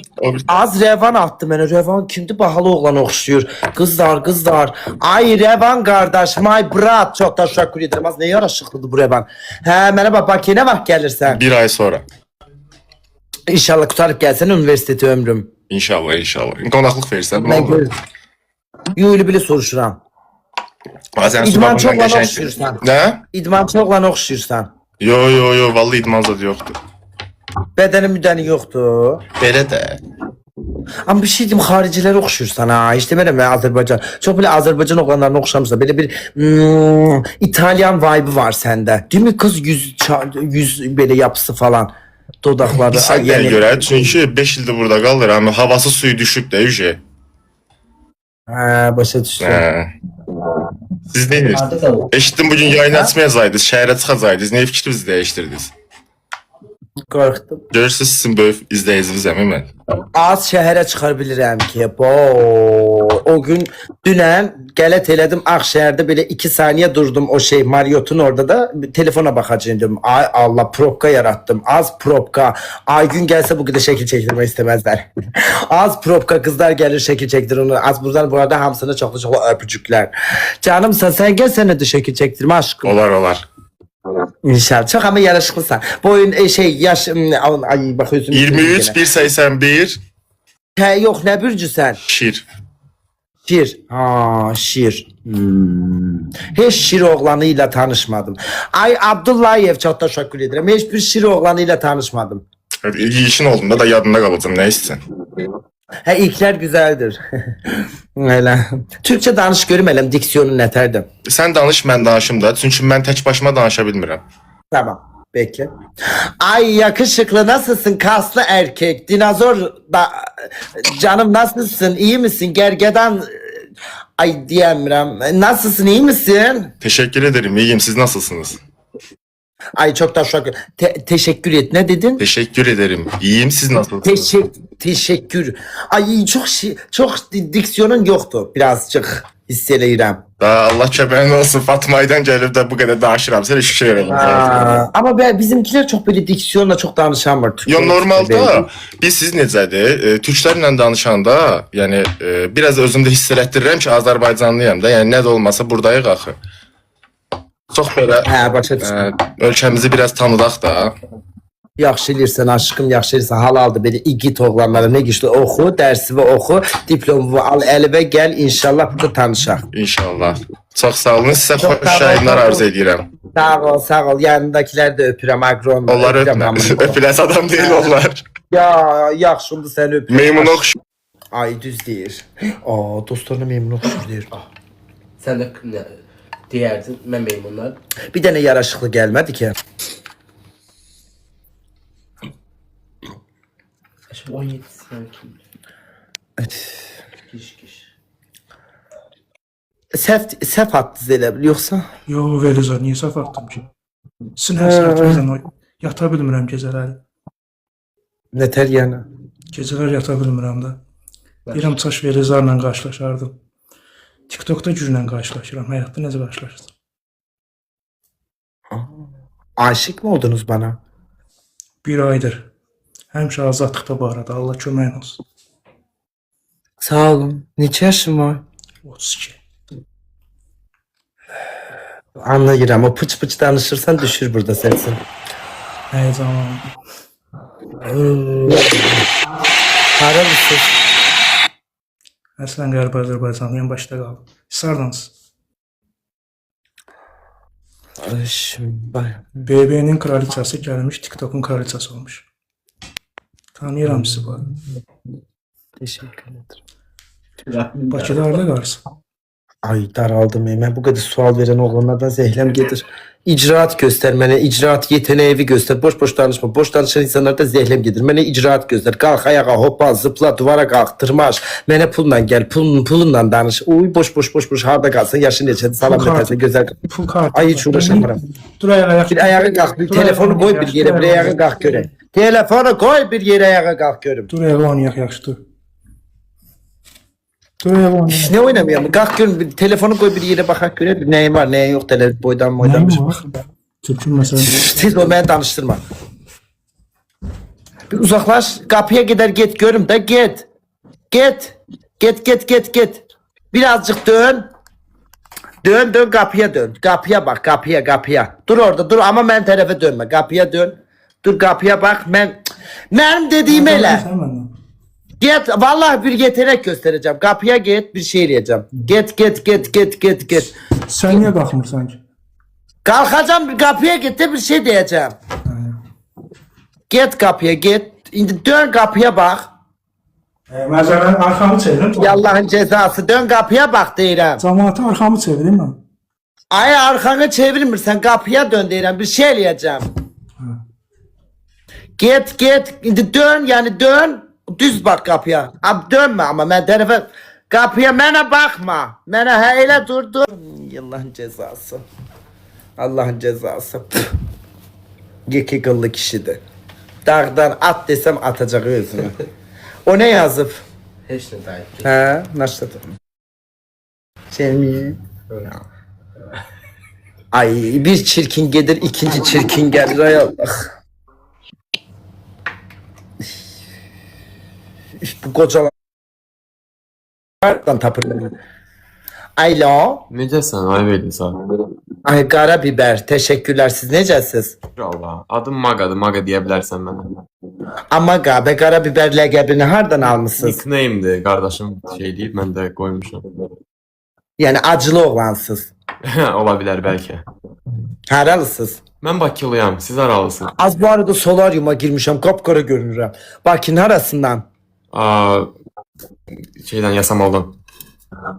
Az Revan attı mənə. Revan kimdi? Bahalı oğlan oxşuyur. Qızlar. Ay Revan qardaş, my brat. Çox təşəkkür edirəm. Az nə yaraşıqlıdır bu Revan. Hə, mənə bax, Bakıya nə vaxt gəlirsən? Bir ay sonra. İnşallah qutarıb gəlsən universiteti ömrüm. İnşallah. Qonaqlıq verirsən, nə Mən olur? Yuli bile soruşuram. Bazen İdmançı subabından oğlan qəşəng. oxşuyursan. Nə? İdmançı oğlan oxşuyursan. Yo, vallahi idman zadı yoxdur. Bədəni müdəni yoxdur. Belə də. Amma bir şey deyim, xaricilərə oxşuyursan ha. Heç demirəm mən Azərbaycan. Çox belə Azərbaycan oğlanlarına oxşamırsan. Belə bir İtalyan vibe'ı var səndə. Değil mi kız yüz belə yapısı falan. Dodaqları. Sənə görə, çünki 5 ildir burada qalıram. Havası suyu düşüb də üje. Hə, başa düşdüm. Siz ne edirsiniz? Eşitdim bugün yayın açmayacaqdınız, şəhərə çıxacaqdınız. Niyə fikrinizi dəyişdirdiniz? Qorxdum. Görürsünüz sizin böyük izləyiciniz mən. Az şəhərə çıxa bilirəm ki. O gün dünən qələt elədim Ağşəhərdə belə 2 saniyə durdum o şey Marriot'un orada da telefona baxacaqdım. Ay Allah, probka yarattım. Az probka. Ay gün gəlsə bu qədər şəkil çəkdirmək istəməzlər. Az probka, qızlar gəlir şəkil çəkdir onu. Az buradan bu arada hamısına çoxlu öpücüklər. Canımsan sən gəl sənə də şəkil çəkdirmə aşkım. Olar. İnşallah. Çox ama yaraşıqlısan. Boyun yaş ay bax özüm. 23 1.81 Hə, yox, nə bürcüsən? Şir. Şir. Ha, şir. Heç şir oğlanı ilə tanışmadım. Ay Abdullayev, çox təşəkkür edirəm. Heç bir şir oğlanı ilə tanışmadım. İşin olduğunda da yadında qalacam, nə istəsən. Hə, ilklər güzeldir. Elə. Türkçe danış görüm eləm, diksiyonun nətərdir. Sən danış, mən danışım da. Çünki mən tək başıma danışa bilmirəm. Tamam. Bekle. Ay yakışıklı, nasılsın kaslı erkek? Dinozor da canım, nasılsın? İyi misin? Gergedan ay diyemiyorum. Nasılsın? İyi misin? Teşekkür ederim, iyiyim. Siz nasılsınız? Ay çok teşekkür. Teşekkür et. Ne dedin? Teşekkür ederim. İyiyim, siz nasılsınız? Teşekkür. Ay çok diksiyonun yoktu. Birazcık hisseleyirəm. Daha Allah köməyin olsun, Fatmaydan gəlib də bu qədər danışıram. Sən hiçbir şey öyrənmirəm. Ama bizimkiler çok böyle diksiyonla çok danışamır. Yo, normalda biz siz necədir? Türklərlə danışanda, yəni biraz özümdə hiss elətdirirəm ki, Azərbaycanlıyam da. Yəni nə də olmasa buradayıq axı. Çox belə Başa düşdüm. ölkəmizi biraz tanıdaq da. Yaxşı elirsən aşkım, yaxşı elirsən. Halaldır belə igid oğlanlara, nə güclü oxu, dərsini oxu, diplomu al əlimə, gəl, inşallah burada tanışaq. İnşallah. Çox sağ olun, sizə xoş yayınlar arzu edirəm. Sağ ol. Yanındakiləri də öpürəm, Agron. Onlar öpüləs adam deyil onlar. Ya, yaxşımdır səni öpürəm. Meymun oxşu. Ay, düz deyir. Dostlarına meymun oxşur deyir. Sən də deyərdin, mən meymunlar. Bir dənə yaraşıqlı gəlmədi ki. 17 sene kim? Giş. Səhv attınız elə bil, yoxsa? Yo, Velizar, niyə səhv atdım ki? Sizin həsrətinizdən yata bilmirəm gecələri. Nətər yəni? Gecələr yata bilmirəm də. Deyirəm, Çaş Velizarla qarşılaşardım. TikTokda Gürlə qarşılaşıram. Həyatda necə qarşılaşırsan? Aşık mı oldunuz bana? Bir aydır. Həmişə azadlıqda bu arada. Allah köməyin olsun. Sağ olun. Neçə yaşın var? 32. Anlayıram. O pıç danışırsan düşür burada sesin. Həyəcanlandım. Haralısınız? Əslən Qərbi Azərbaycanlıyam, başda qaldım. Sardansız. BB'nin kraliçası gəlmiş, TikTok'un kraliçası olmuş. Tanıyıram sizi bu arada. Teşekkür ederim. Bakıda harada qalırsın? Ay daraldım ben bu kadar sual veren oğlanlardan zehlem gelir. İcraat göster mənə, icraat yeteneği göster. Boş danışma. Boş danışan insanlarda zehlem gelir. Mənə icraat göster. Kalk ayağa, hoppa, zıpla, duvara kalk, tırmaş. Mənə pulla gel, pulunla danış. Uy boş. Harda kalsın, yaşın neçədir, salam Pul kartı. neçədir, gözəl. Pul kartı. Ay hiç uğraşamıram. Dur ayağa. Bir ayağa kalk, bir telefonu koy bir yere, bir ayağa kalk göreyim. Telefonu koy bir yere, ayağa kalk görüm. Dur ayağa oynayaq yaxşı dur. Dur ayağa oynayaq. Ne oynamayalım? Kalk görüm, bir telefonu koy bir yere bakak görelim. Neyin var, neyin yok, boydan boydan. Nəyim var? Türkün mesela. Siz o beni danıştırma. Bir uzaklaş, kapıya gider git görüm de git. Git. Birazcık dön. Dön kapıya dön. Kapıya bak, kapıya. Dur orada dur ama ben tarafa dönme. Kapıya dön. Dur kapıya bak. Benim dediğim elə. Sən məndən. Git vallahi bir yetenek göstereceğim. Kapıya git bir şey diyeceğim. Git. Sən niyə qalxmırsan ki? Kalkacağım kapıya git de bir şey diyeceğim. Git kapıya git. Şimdi dön kapıya bak. Məsələn, arxamı çevirin. Allah'ın cezası. Dön kapıya bak deyirəm. Cəmaata arxamı çevirin mən. Ay arkanı çevirmirsen kapıya dön deyirəm. Bir şey eləyəcəm. Git. Şimdi dön yani dön. Düz bak kapıya. Abi dönme ama ben tarafa. Kapıya mənə bakma. Mənə elə dur. Allah'ın cezası. Yeki kıllı kişidir. Dağdan at desem atacak özünü. O ne yazıp? Heç nə dayı. Ha, nasıl? Cemil. Ay bir çirkin gelir, ikinci çirkin gelir. Ay Allah. Bu kocalar. Tapır. Alo. Necəsən, ay Velizar? Ay qara biber. Teşekkürler. Siz necəsiz? Allah. Adım Magadır, Maga deyə bilərsən mənə. Ama qabe qara biber ləqəbini hardan almışsınız? Nickname'dir, qardaşım şey deyib, mən də qoymuşam. Yani acılı oğlansız. Ola bilər bəlkə. Haralısınız? Mən Bakılıyam, siz haralısınız? Az bu arada solaryuma girmişəm, qapqara görünürəm. Bakın arasından. Şeydən, Yasamaldan.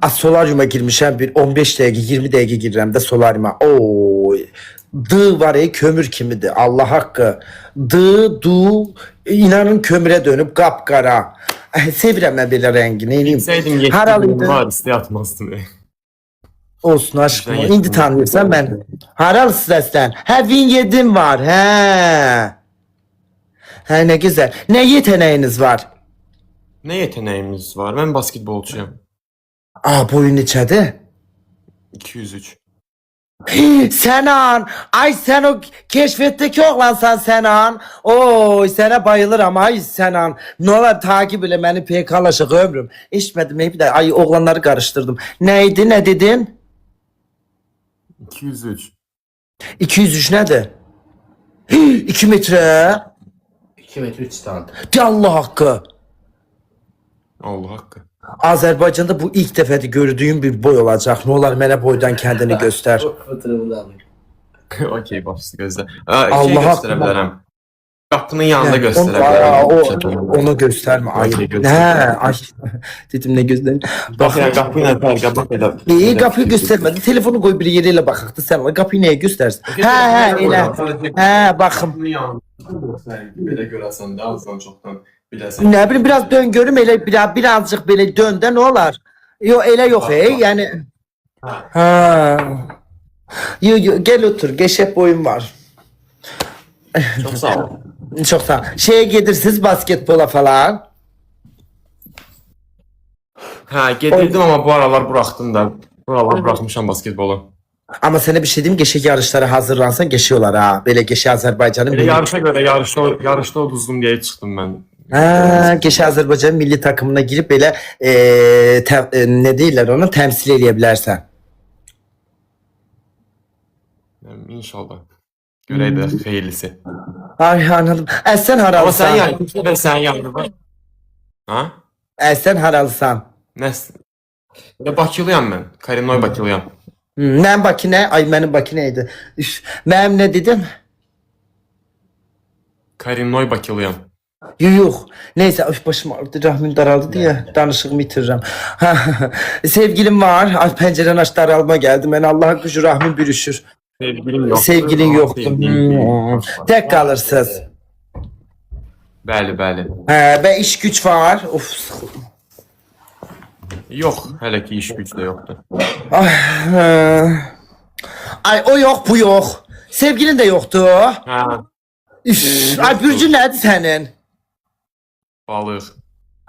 Az solaryuma girmişəm bir 15 dəqiqə, 20 dəqiqə girirəm də solaryuma. Oy. Dı var kömür kimidir. Allah haqqı. Du inanın kömürə dönüb qapqara. Sevirəm mən belə rəngi. Nə edeyim? Bilsəydim 7 Haralıydı? var, istəyə atmazdım. Olsun aşkım. Bizden İndi tanıyırsan mən. Haralısın səslən. Hə vin yedim var. Hə nə güzel. Nə yeteneğiniz var? Nə yetenəyimiz var? Mən basketbolçuyam. Boyun neçədir? 203. Senan, ay sen o keşfetteki oğlansan Senan. Oy sana bayılırım ay Senan. Ne olar takip ile beni PK'laşık ömrüm. İçmedim hep de ay oğlanları karıştırdım. Neydi ne dedin? 203. 203 nedir? 2 metre. 2 metr 3 santim. De Allah hakkı. Allah haqqı. Azerbaycan'da bu ilk dəfədir gördüyüm bir boy olacaq. Ne olar mənə boydan kendini göster. Fotoğrafını da alayım. Okey, başlı gözlə. Allah Şey haqqı. göstərə bilərəm. Qapının yanında Hə, göstərə onu bilərəm. onu gösterme. Ay, Okey, ne? göster. Ay, dedim ne gözlerim. Bax ya, qapı ilə fərqə bax elə. İyi kapıyı göstermedi. Telefonu koy bir yere bakaktı sen. O kapıyı neye göstersin? He elə. He bakım. Qapının yanında belə görəsən də azdan çoxdan biləsən. Ne bileyim biraz dön görüm elə birazcık böyle dön de ne olar? Yo elə yok yani. Ha. Yo gel otur. Geçep boyum var. Çox sağ ol. Çok sağ ol. Şeye gelirsiniz basketbola falan. Hə, gedirdim amma bu aralar buraxdım da. Bu aralar buraxmışam basketbolu. Ama sana bir şey diyeyim geçek yarışlara hazırlansan geçiyorlar ha. Böyle geçe Azerbaycan'ın Elə yarışa görə yarışda uduzdum deyə çıxdım mən. Ha, geçe Azerbaycan milli takımına girip böyle ne değiller onu temsil edebilirsen. İnşallah. Görək də xeyirlisi. Ay anladım. Sen Amma haralsan. sən yəni, kimsə də sənin yanında var. Ha? Sen haralsan. Nəs? Ya Bakılıyam mən. Karinoy Bakılıyam. Ben bakine, ay benim bakineydi. Üf, benim ne dedim? Karinoy Bakılıyam. Yox. Neyse, öf başım ağrıdı, rahmim daraldı diye danışığımı itirirəm. Sevgilim var. Ay pəncərəni aç, daralma gəldi. Mən Allah'a gücü rahmim bürüşür. Sevgilim yoxdur. Sevgilin yoxdur. Tək qalırsınız. Bəli, bəli. Və iş güc var. Of, sıxıldım. Yox, hələ ki iş güc də yoxdur. Ay o yox, bu yox. Sevgilin də yoxdur. Hə, Üf, ay bürcün nədir sənin? balıq.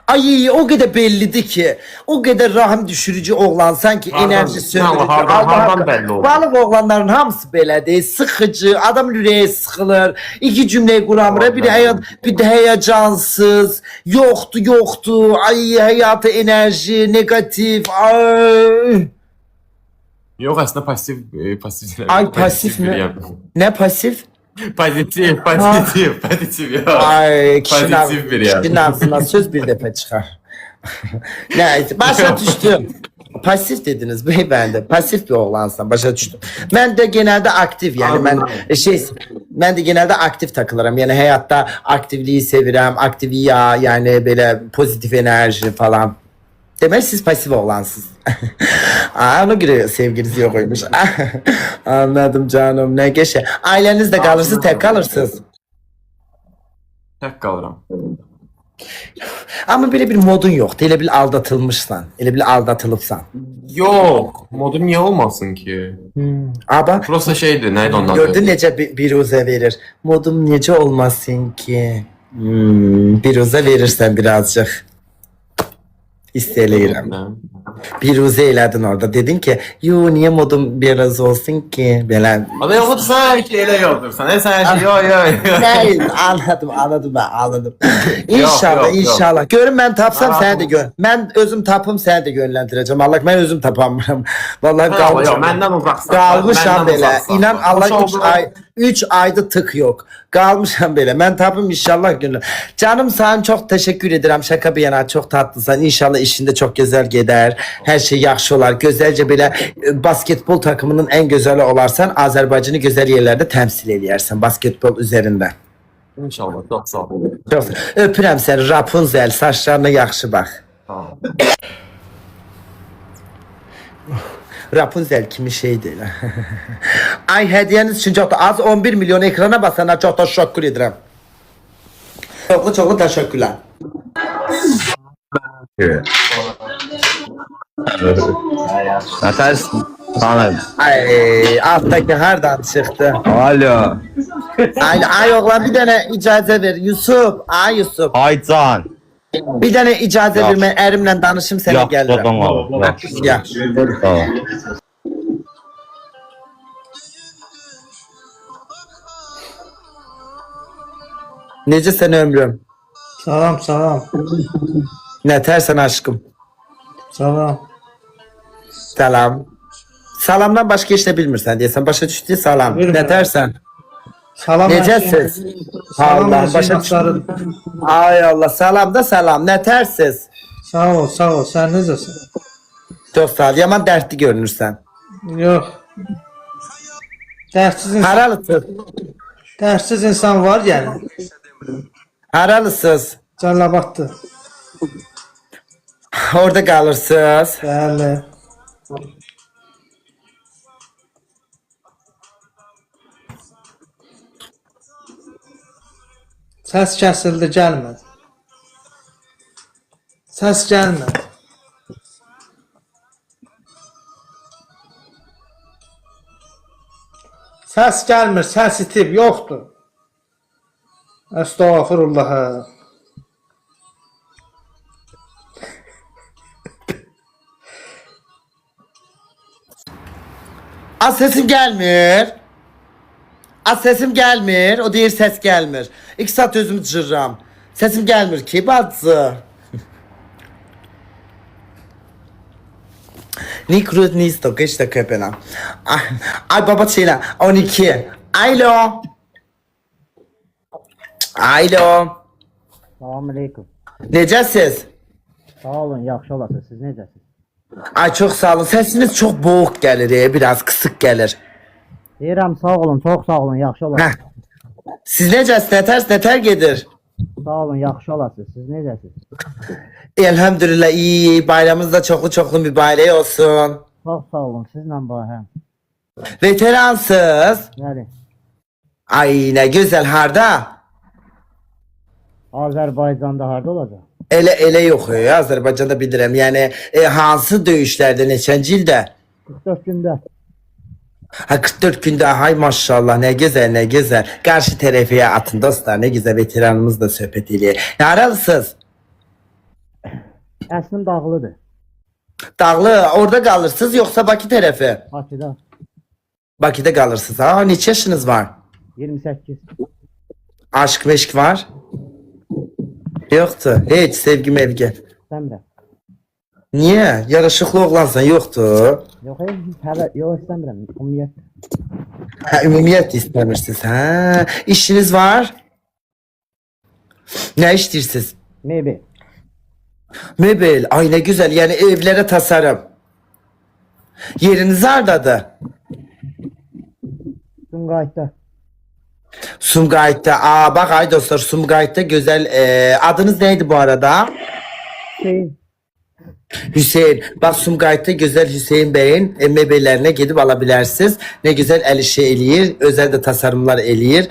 Ay o qədər bellidir ki, o qədər rahim düşürücü oğlansan ki, Hardan- enerji söndürücü. hardan bəlli olur? Balıq oğlanların hamısı belədir, sıxıcı, adam ürəyi sıxılır, iki cümləyi quramır, bir də heyecansız, yoxdur, ay həyatı enerji, negatif, ay. Yox, əslində pasiv. Ay pasif mi? Nə pasif? Pozitiv yox. Ay Pozitiv bir yer. kişinin ağzından söz bir dəfə çıxar. Nəyse, başa düşdüm. Pasif dediniz beyefendi. Pasif bir oğlansan, başa düşdüm. Mən də genelde aktif, yani mən də genelde aktif takılırım. Yani hayatta aktivliği sevirəm, aktiviya, yani belə pozitif enerji falan. Demek siz pasif oğlansınız. Aa, ona göre sevgilisi yokmuş. Anladım canım, ne geçe. Ailenizde kalırsınız, tek kalırsınız. Tək qalıram. Ama böyle bir modun yoktu. Elə bil aldatılmışsan. Elə bil aldatılıbsan. Yox, modum niyə olmasın ki? Ama Prosta şeydir, nə idi onun adı? gördün necə bir uza verir. Modum necə olmasın ki? Bir uza verirsən birazcık. İstəyirəm. Bir uza elədin orada. Dedin ki, yo niye modum biraz olsun ki? Belə. Ada yoxdursan ki, elə yoxdursan. Sən şey, yo. Değil, anladım. İnşallah, yok. inşallah. Görün ben tapsam Ha, seni de gör. Ben özüm tapım seni de yönlendireceğim. Allah ben özüm tapamıram. Vallahi Yox, kalmışam. məndən uzaqsan. Kalmışam Məndən belə. uzaqsan. İnan Allah Xoş oldun. 3 ayda tık yok. Kalmışam belə. Ben tapım inşallah günler. Canım sana çok teşekkür ederim. Şaka bir yana çok tatlısın. İnşallah işinde çok güzel gider. Her şey yaxşı olar. Gözəlcə belə basketbol takımının en güzeli olarsan Azerbaycan'ı güzel yerlerde temsil ediyorsun basketbol üzerinde. İnşallah, çox sağ ol. Çok öpürəm səni Rapunzel, saçlarına yaxşı bax. Tamam. Rapunzel kimi şeydir. Ay hediyeniz için çok da az 11 milyon ekrana basana çok da teşekkür ederim. Çok teşekkürler. Nətərsin? Tanım. Ay alttaki hardan çıktı? Alo. Ay oğlan bir tane icazə ver. Yusuf. Ay Yusuf. Aycan. Bir tane icazə ver mən ərimlə danışım sənə Yox, gəlirəm. qodum var. Yaxşı. Tamam. Necəsən ömrüm? Salam. Nətərsən aşkım? Salam. Salam. Salamdan başqa heç nə bilmirsən deyəsən. Başa düşdü salam. Bilmirəm. Nətərsən? Salam. Necəsiz? Salam. Allah, başa düşdüm. Ay Allah, salam da salam. Nətərsiz? Sağ ol. Sən necəsən? Çox sağ ol. Yaman dərdli görünürsən. Yox. Dərtsiz insan var yəni. Haralısınız? Cəllabaddır. Orada qalırsınız. Bəli. Səs kəsildi, gəlmədi. Səs gəlmədi. Səs gəlmir, səs itib, yoxdur. Estağfurullah. Sesim gelmir. Sesim gelmir. O deyir ses gelmir. 2 saat özümü cırram. Sesim gelmir ki bacı. Nikrut nisto işte köpena. Ay baba şeyler 12. Alo. Selamünaleyküm. Necəsiz? Sağ olun, yaxşı olasınız. Siz necəsiniz? Ay çok sağ olun. Sesiniz çok boğuk gelir, biraz kısık gelir. Deyirəm, sağ olun, çox sağ olun, yaxşı olasınız. Heh. Siz necəsiz? Nətər gedir? Sağ olun, yaxşı olasınız. Siz necəsiniz? Elhamdülillah iyi. Bayramınız da çoklu mübarek olsun. Çox sağ olun, sizlə bahəm. Veteransız. Bəli. Ay ne güzel harda. Azərbaycanda harda olacaq? Ele yok ya Azerbaycan'da bilirim. Yani hansı dövüşlerde neçənci ildə? 44 gündə. Ha 44 günde hay maşallah ne güzel ne güzel. Karşı tarafiye atın dostlar ne güzel veteranımız da söhbet ediyor. Yaralısınız. Əslim dağlıdır. Dağlı orada kalırsınız yoksa Bakı tarafı? Bakıda. Bakıda kalırsınız. Ha neçə yaşınız var? 28. Aşk meşk var? Yoktu. Hiç sevgi mevgi. İstəmirəm. Niye? Yaraşıklı oğlansan yoktu. Yox, yox istəmirəm. Ümumiyyət. Ha, ümumiyet istemişsiniz. Ha, işiniz var. Ne işlirsiniz? Mebel. Möbel. Ay ne güzel. Yani evlere tasarım. Yeriniz hardadır? Sumqayıtda. Sumqayıt'ta. Aa bak ay dostlar Sumqayıt'ta güzel. Adınız neydi bu arada? Hüseyin. Hüseyin. Bak Sumqayıt'ta güzel Hüseyin Bey'in mebellerine gidip alabilirsiniz. Ne güzel el işi eləyir. Özel de tasarımlar eləyir.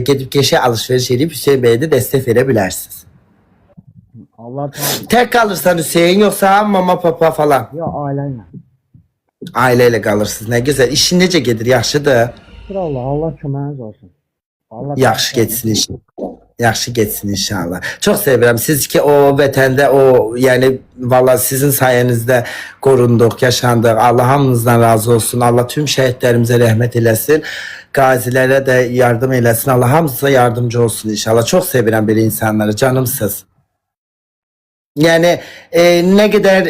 Gidip keşe alışveriş edip Hüseyin Bey'e de destek verebilirsiniz. Allah tanrım. Tek kalırsan Hüseyin yoksa mama papa falan. Yox, ailəylə. Aileyle kalırsınız. Ne güzel. İşin necə gedir? Yaxşıdır. Şükür Allah, Allah köməyiniz olsun. Allah Yaxşı geçsin iş. Yaxşı geçsin inşallah. Çok seviyorum. Siz ki o vətəndə o yani vallahi sizin sayenizde korunduk, yaşandık. Allah hamınızdan razı olsun. Allah tüm şehitlerimize rahmet eylesin. Gazilere de yardım eylesin. Allah hamınıza yardımcı olsun inşallah. Çok seviyorum böyle insanları. Canımsız. Yani ne kadar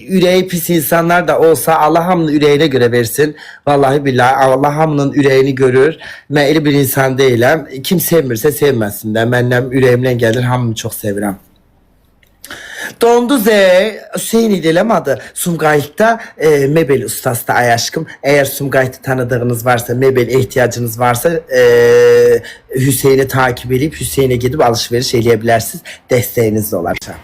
yüreği pis insanlar da olsa Allah hamının yüreğine göre versin. Vallahi billahi Allah hamının yüreğini görür. Ben öyle bir insan değilim. Kim sevmirse sevmesin de. Benim yüreğimden gelir hamını çok seviyorum. Donduz Hüseyin idi adı. Sumqayıt'ta mebel ustası da ay aşkım. Eğer Sumqayıt'ı tanıdığınız varsa, mebel ihtiyacınız varsa Hüseyin'i takip edip Hüseyin'e gidip alışveriş edebilirsiniz. Desteğiniz de olacak.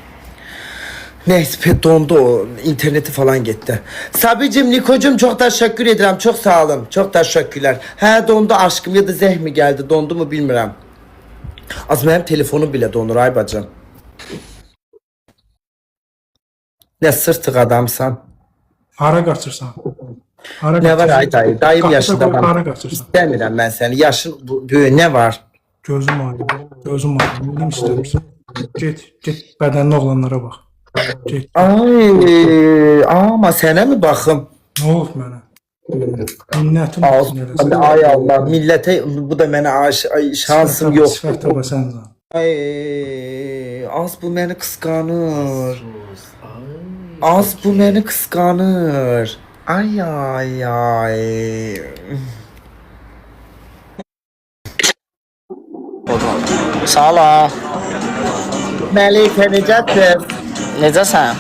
Neyse dondu o. İnterneti falan gitti. Sabicim, Niko'cum çok teşekkür ederim. Çok sağ olun. Çok teşekkürler. He dondu aşkım ya da zeh mi geldi? Dondu mu bilmiyorum. Az benim telefonum bile donur ay bacım. Ne sırtık adamsan. Hara qaçırsan? Hara Ne var qaçırsan? ay dayı? Dayım Qapıda yaşında qoy, hara ben. qaçırsan? İstemiyorum ben seni. Yaşın böyle ne var? Gözüm ağrıyor. Gözüm ağrıyor. Neyim istəmirsən? Get bədənli oğlanlara bax. Get. Ay ama sana mı bakım? Nə olub mənə? Minnətim Ay, olsun eləsin. ay Allah millete bu da bana ay şansım yok. Sifət təbə sən. Ay az bu beni kıskanır. Az bu beni kıskanır. Ay ay ay. Sağ ol. Melike necədir? Necəsən?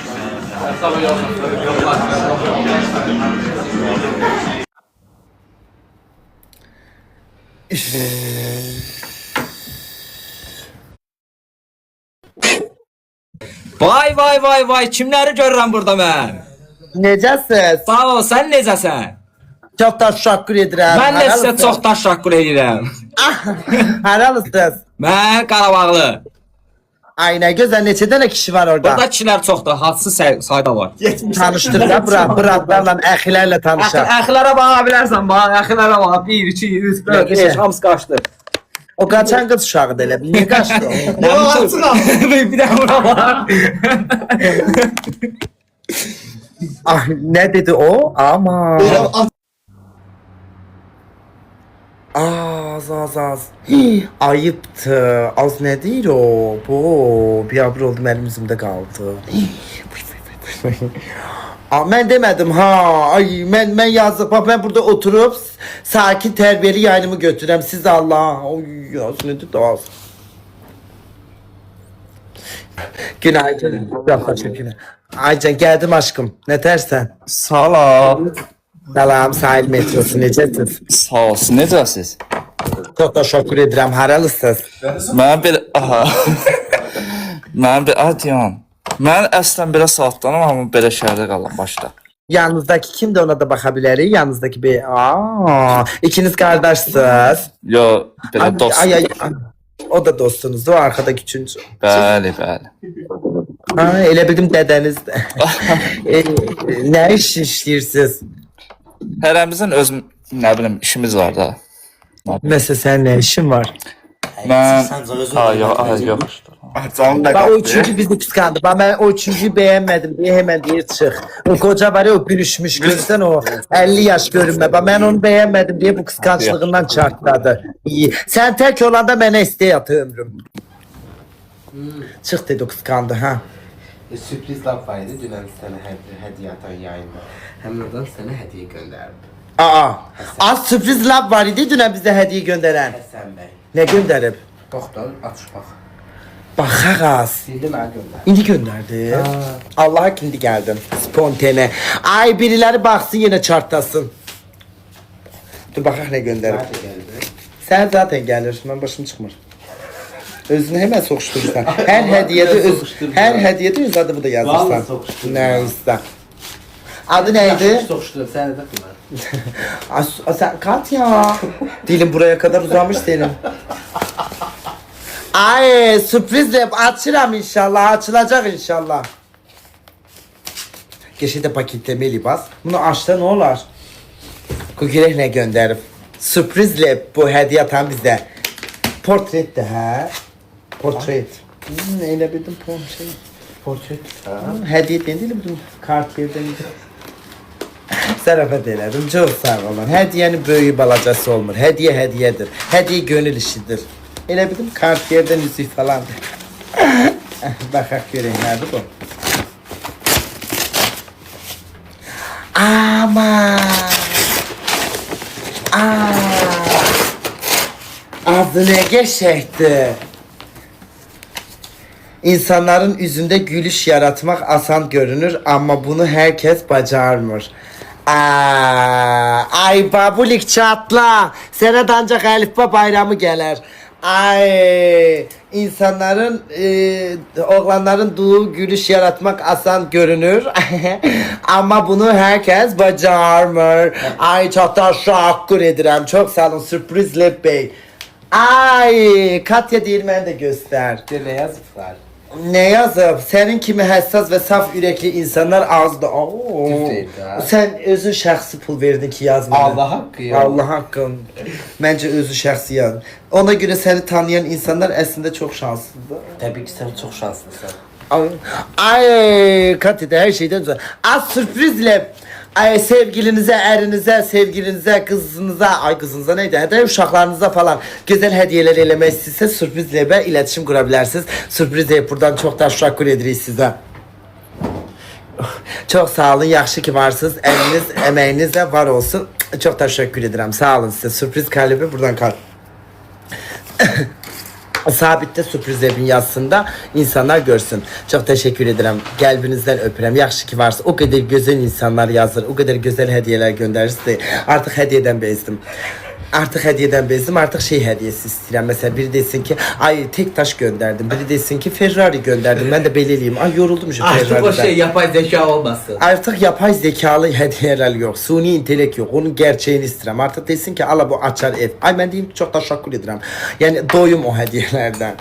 Vay vay vay vay, kimləri görürəm burada mən? Necəsiz? Sağ ol, sən necəsən? Çox təşəkkür edirəm. Mən də sizə çox təşəkkür edirəm. Haralısınız? Mən Qarabağlı. Ay nə gözəl, neçə dənə kişi var orada? Burada kişilər çoxdur, hadsı sayda var. Tanışdır da bıraklarla, əxilərlə tanışar. Əxilərə baxa bilərsən, bax, əxilərə bax. 1, 2, 3, 4, 5, hamısı qaçdı. O qaçan qız uşağıdır elə bil. Niyə qaçdı o? Bir də bura bax. Ah, nə dedi o? Ama. Az. Hii, ayıptı. Az ne değil o? Bu bir abur oldum elim yüzümde kaldı. Aa, ben demedim ha. Ay ben yazıp ben burada oturup sakin terbiyeli yayınımı götürürüm. Siz Allah. Oy az ne dedi az. Günaydın. Günaydın. Aycan geldim aşkım. Ne dersen? Salam. Salam sahil metrosu necəsiz? Sağ olsun. Necəsiz? Çok teşekkür ederim. Haralısınız? Mən belə Aha. Mən bir adiyan. Mən əslən belə saatlanam, amma belə şəhərdə qalıram başda. Yanınızdaki kimdi ona da baxa bilərik. Yanınızdaki bir... İkiniz qardaşsınız. Yo, belə dost. Ay. O da dostunuzdur, o arkadaki üçüncü. Bəli, bəli. Elə bildim dədənizdir. Nə iş işləyirsiniz? Hərəmizin öz, nə bilim, işimiz var da. Məsələn, sənin nə işin var? Mən... Yox. Canım da Bak o üçüncü bizi kıskandı. Bak ben o üçüncüyü beğenmedim diye hemen diye çık. O koca var ya o bürüşmüş görürsen o 50 yaş görünme. Bak ben onu beğenmedim diye bu kıskançlığından çarptladı. İyi. Sen tek olanda bana isteği atı ömrüm. Çık dedi o kıskandı ha. Sürpriz laf var idi. Dünən sənə hediye atan yayında. Hem oradan sənə hediye gönderdim. Az sürpriz laf var idi dün bize hediye gönderen. Həsən bəy. Ne gönderip? Doktor aç bax. Bak az. Sildi mənə gönder. İndi gönderdi. Allah'a şimdi geldim. Spontane. Ay birileri baksın yine çartlasın. Dur bakak ne gönderip. Nerede geldi? Sen zaten gelirsin. Ben başım çıkmır. Özünü hemen sokuşturursan. Her hediyede öz adı bu da yazırsan. Vallahi sokuştururum. Neyse. Adı neydi? Soxuşdu, səni də qılar. Sen kat ya. Dilim buraya kadar uzamış senin. Ay sürprizle açıram inşallah. Açılacak inşallah. Geçide paketlemeli bas. Bunu açta ne olur? Kukirek ne gönderip. Sürprizle bu hediye atan bize. Portret de ha. Portret. Öyle bildim şey. Portret. Hediye değil mi? Kartiyerden. Zarafat elədim. Çox sağ olun. Hediyenin böyüyü balacası olmur. Hediye hediyedir. Hediye gönül işidir. Elə bildim kartiyerden üzük falandır. Baxaq görək nədir bu. Aman. Adı ne geçekti. İnsanların yüzünde gülüş yaratmak asan görünür ama bunu herkes bacarmır. Ay babulik çatla. Sene de ancak Elifba bayramı gelir. Ay insanların oğlanların dulu gülüş yaratmak asan görünür ama bunu herkes bacarmır. Ay çok teşekkür ederim. Çok sağ olun sürprizle bey. Ay Katya değil ben de göster. Ne yazıblar? Ne yazıp? Senin kimi hassas ve saf yürekli insanlar azdı. Sen özün şəxsi pul verdin ki yazma. Allah haqqı ya. Allah hakkın. Bence özü şəxsi yaz. Ona göre seni tanıyan insanlar aslında çok şanslıdır. Təbii ki, sən çox şanslısın. Ay Katya'da her şeyden güzel. Az sürprizle sevgilinize, erinize, sevgilinize, kızınıza neydi? Hadi uşaqlarınıza falan güzel hediyeler eləmək istəyirsə sürprizlə və iletişim qura bilərsiniz. Sürprizlə buradan çox da təşəkkür edirik sizə. Çok sağ olun, yaxşı ki varsınız. Eliniz, emeğiniz de var olsun. Çok teşekkür ederim. Sağ olun size. Sürpriz kalbi buradan kal. Sabitte sürpriz evin yazsın insanlar görsün. Çok teşekkür ederim. Kalbinizden öpürəm. Yaxşı ki varsın. O kadar güzel insanlar yazır. O kadar güzel hediyeler gönderirse artık hediyeden bezdim. Artık şey hediyesi istedim. Mesela biri desin ki ay tek taş gönderdim. Biri desin ki Ferrari gönderdim. Ben de belirleyeyim. Ay yoruldum şu Ferrari'den. Artık o şey yapay zeka olmasın. Artık yapay zekalı hediyeler yok. Suni intelekt yok. Onun gerçeğini istedim. Artık desin ki ala bu açar ev. Ay ben diyeyim çok teşekkür ederim. Yani doyum o hediyelerden.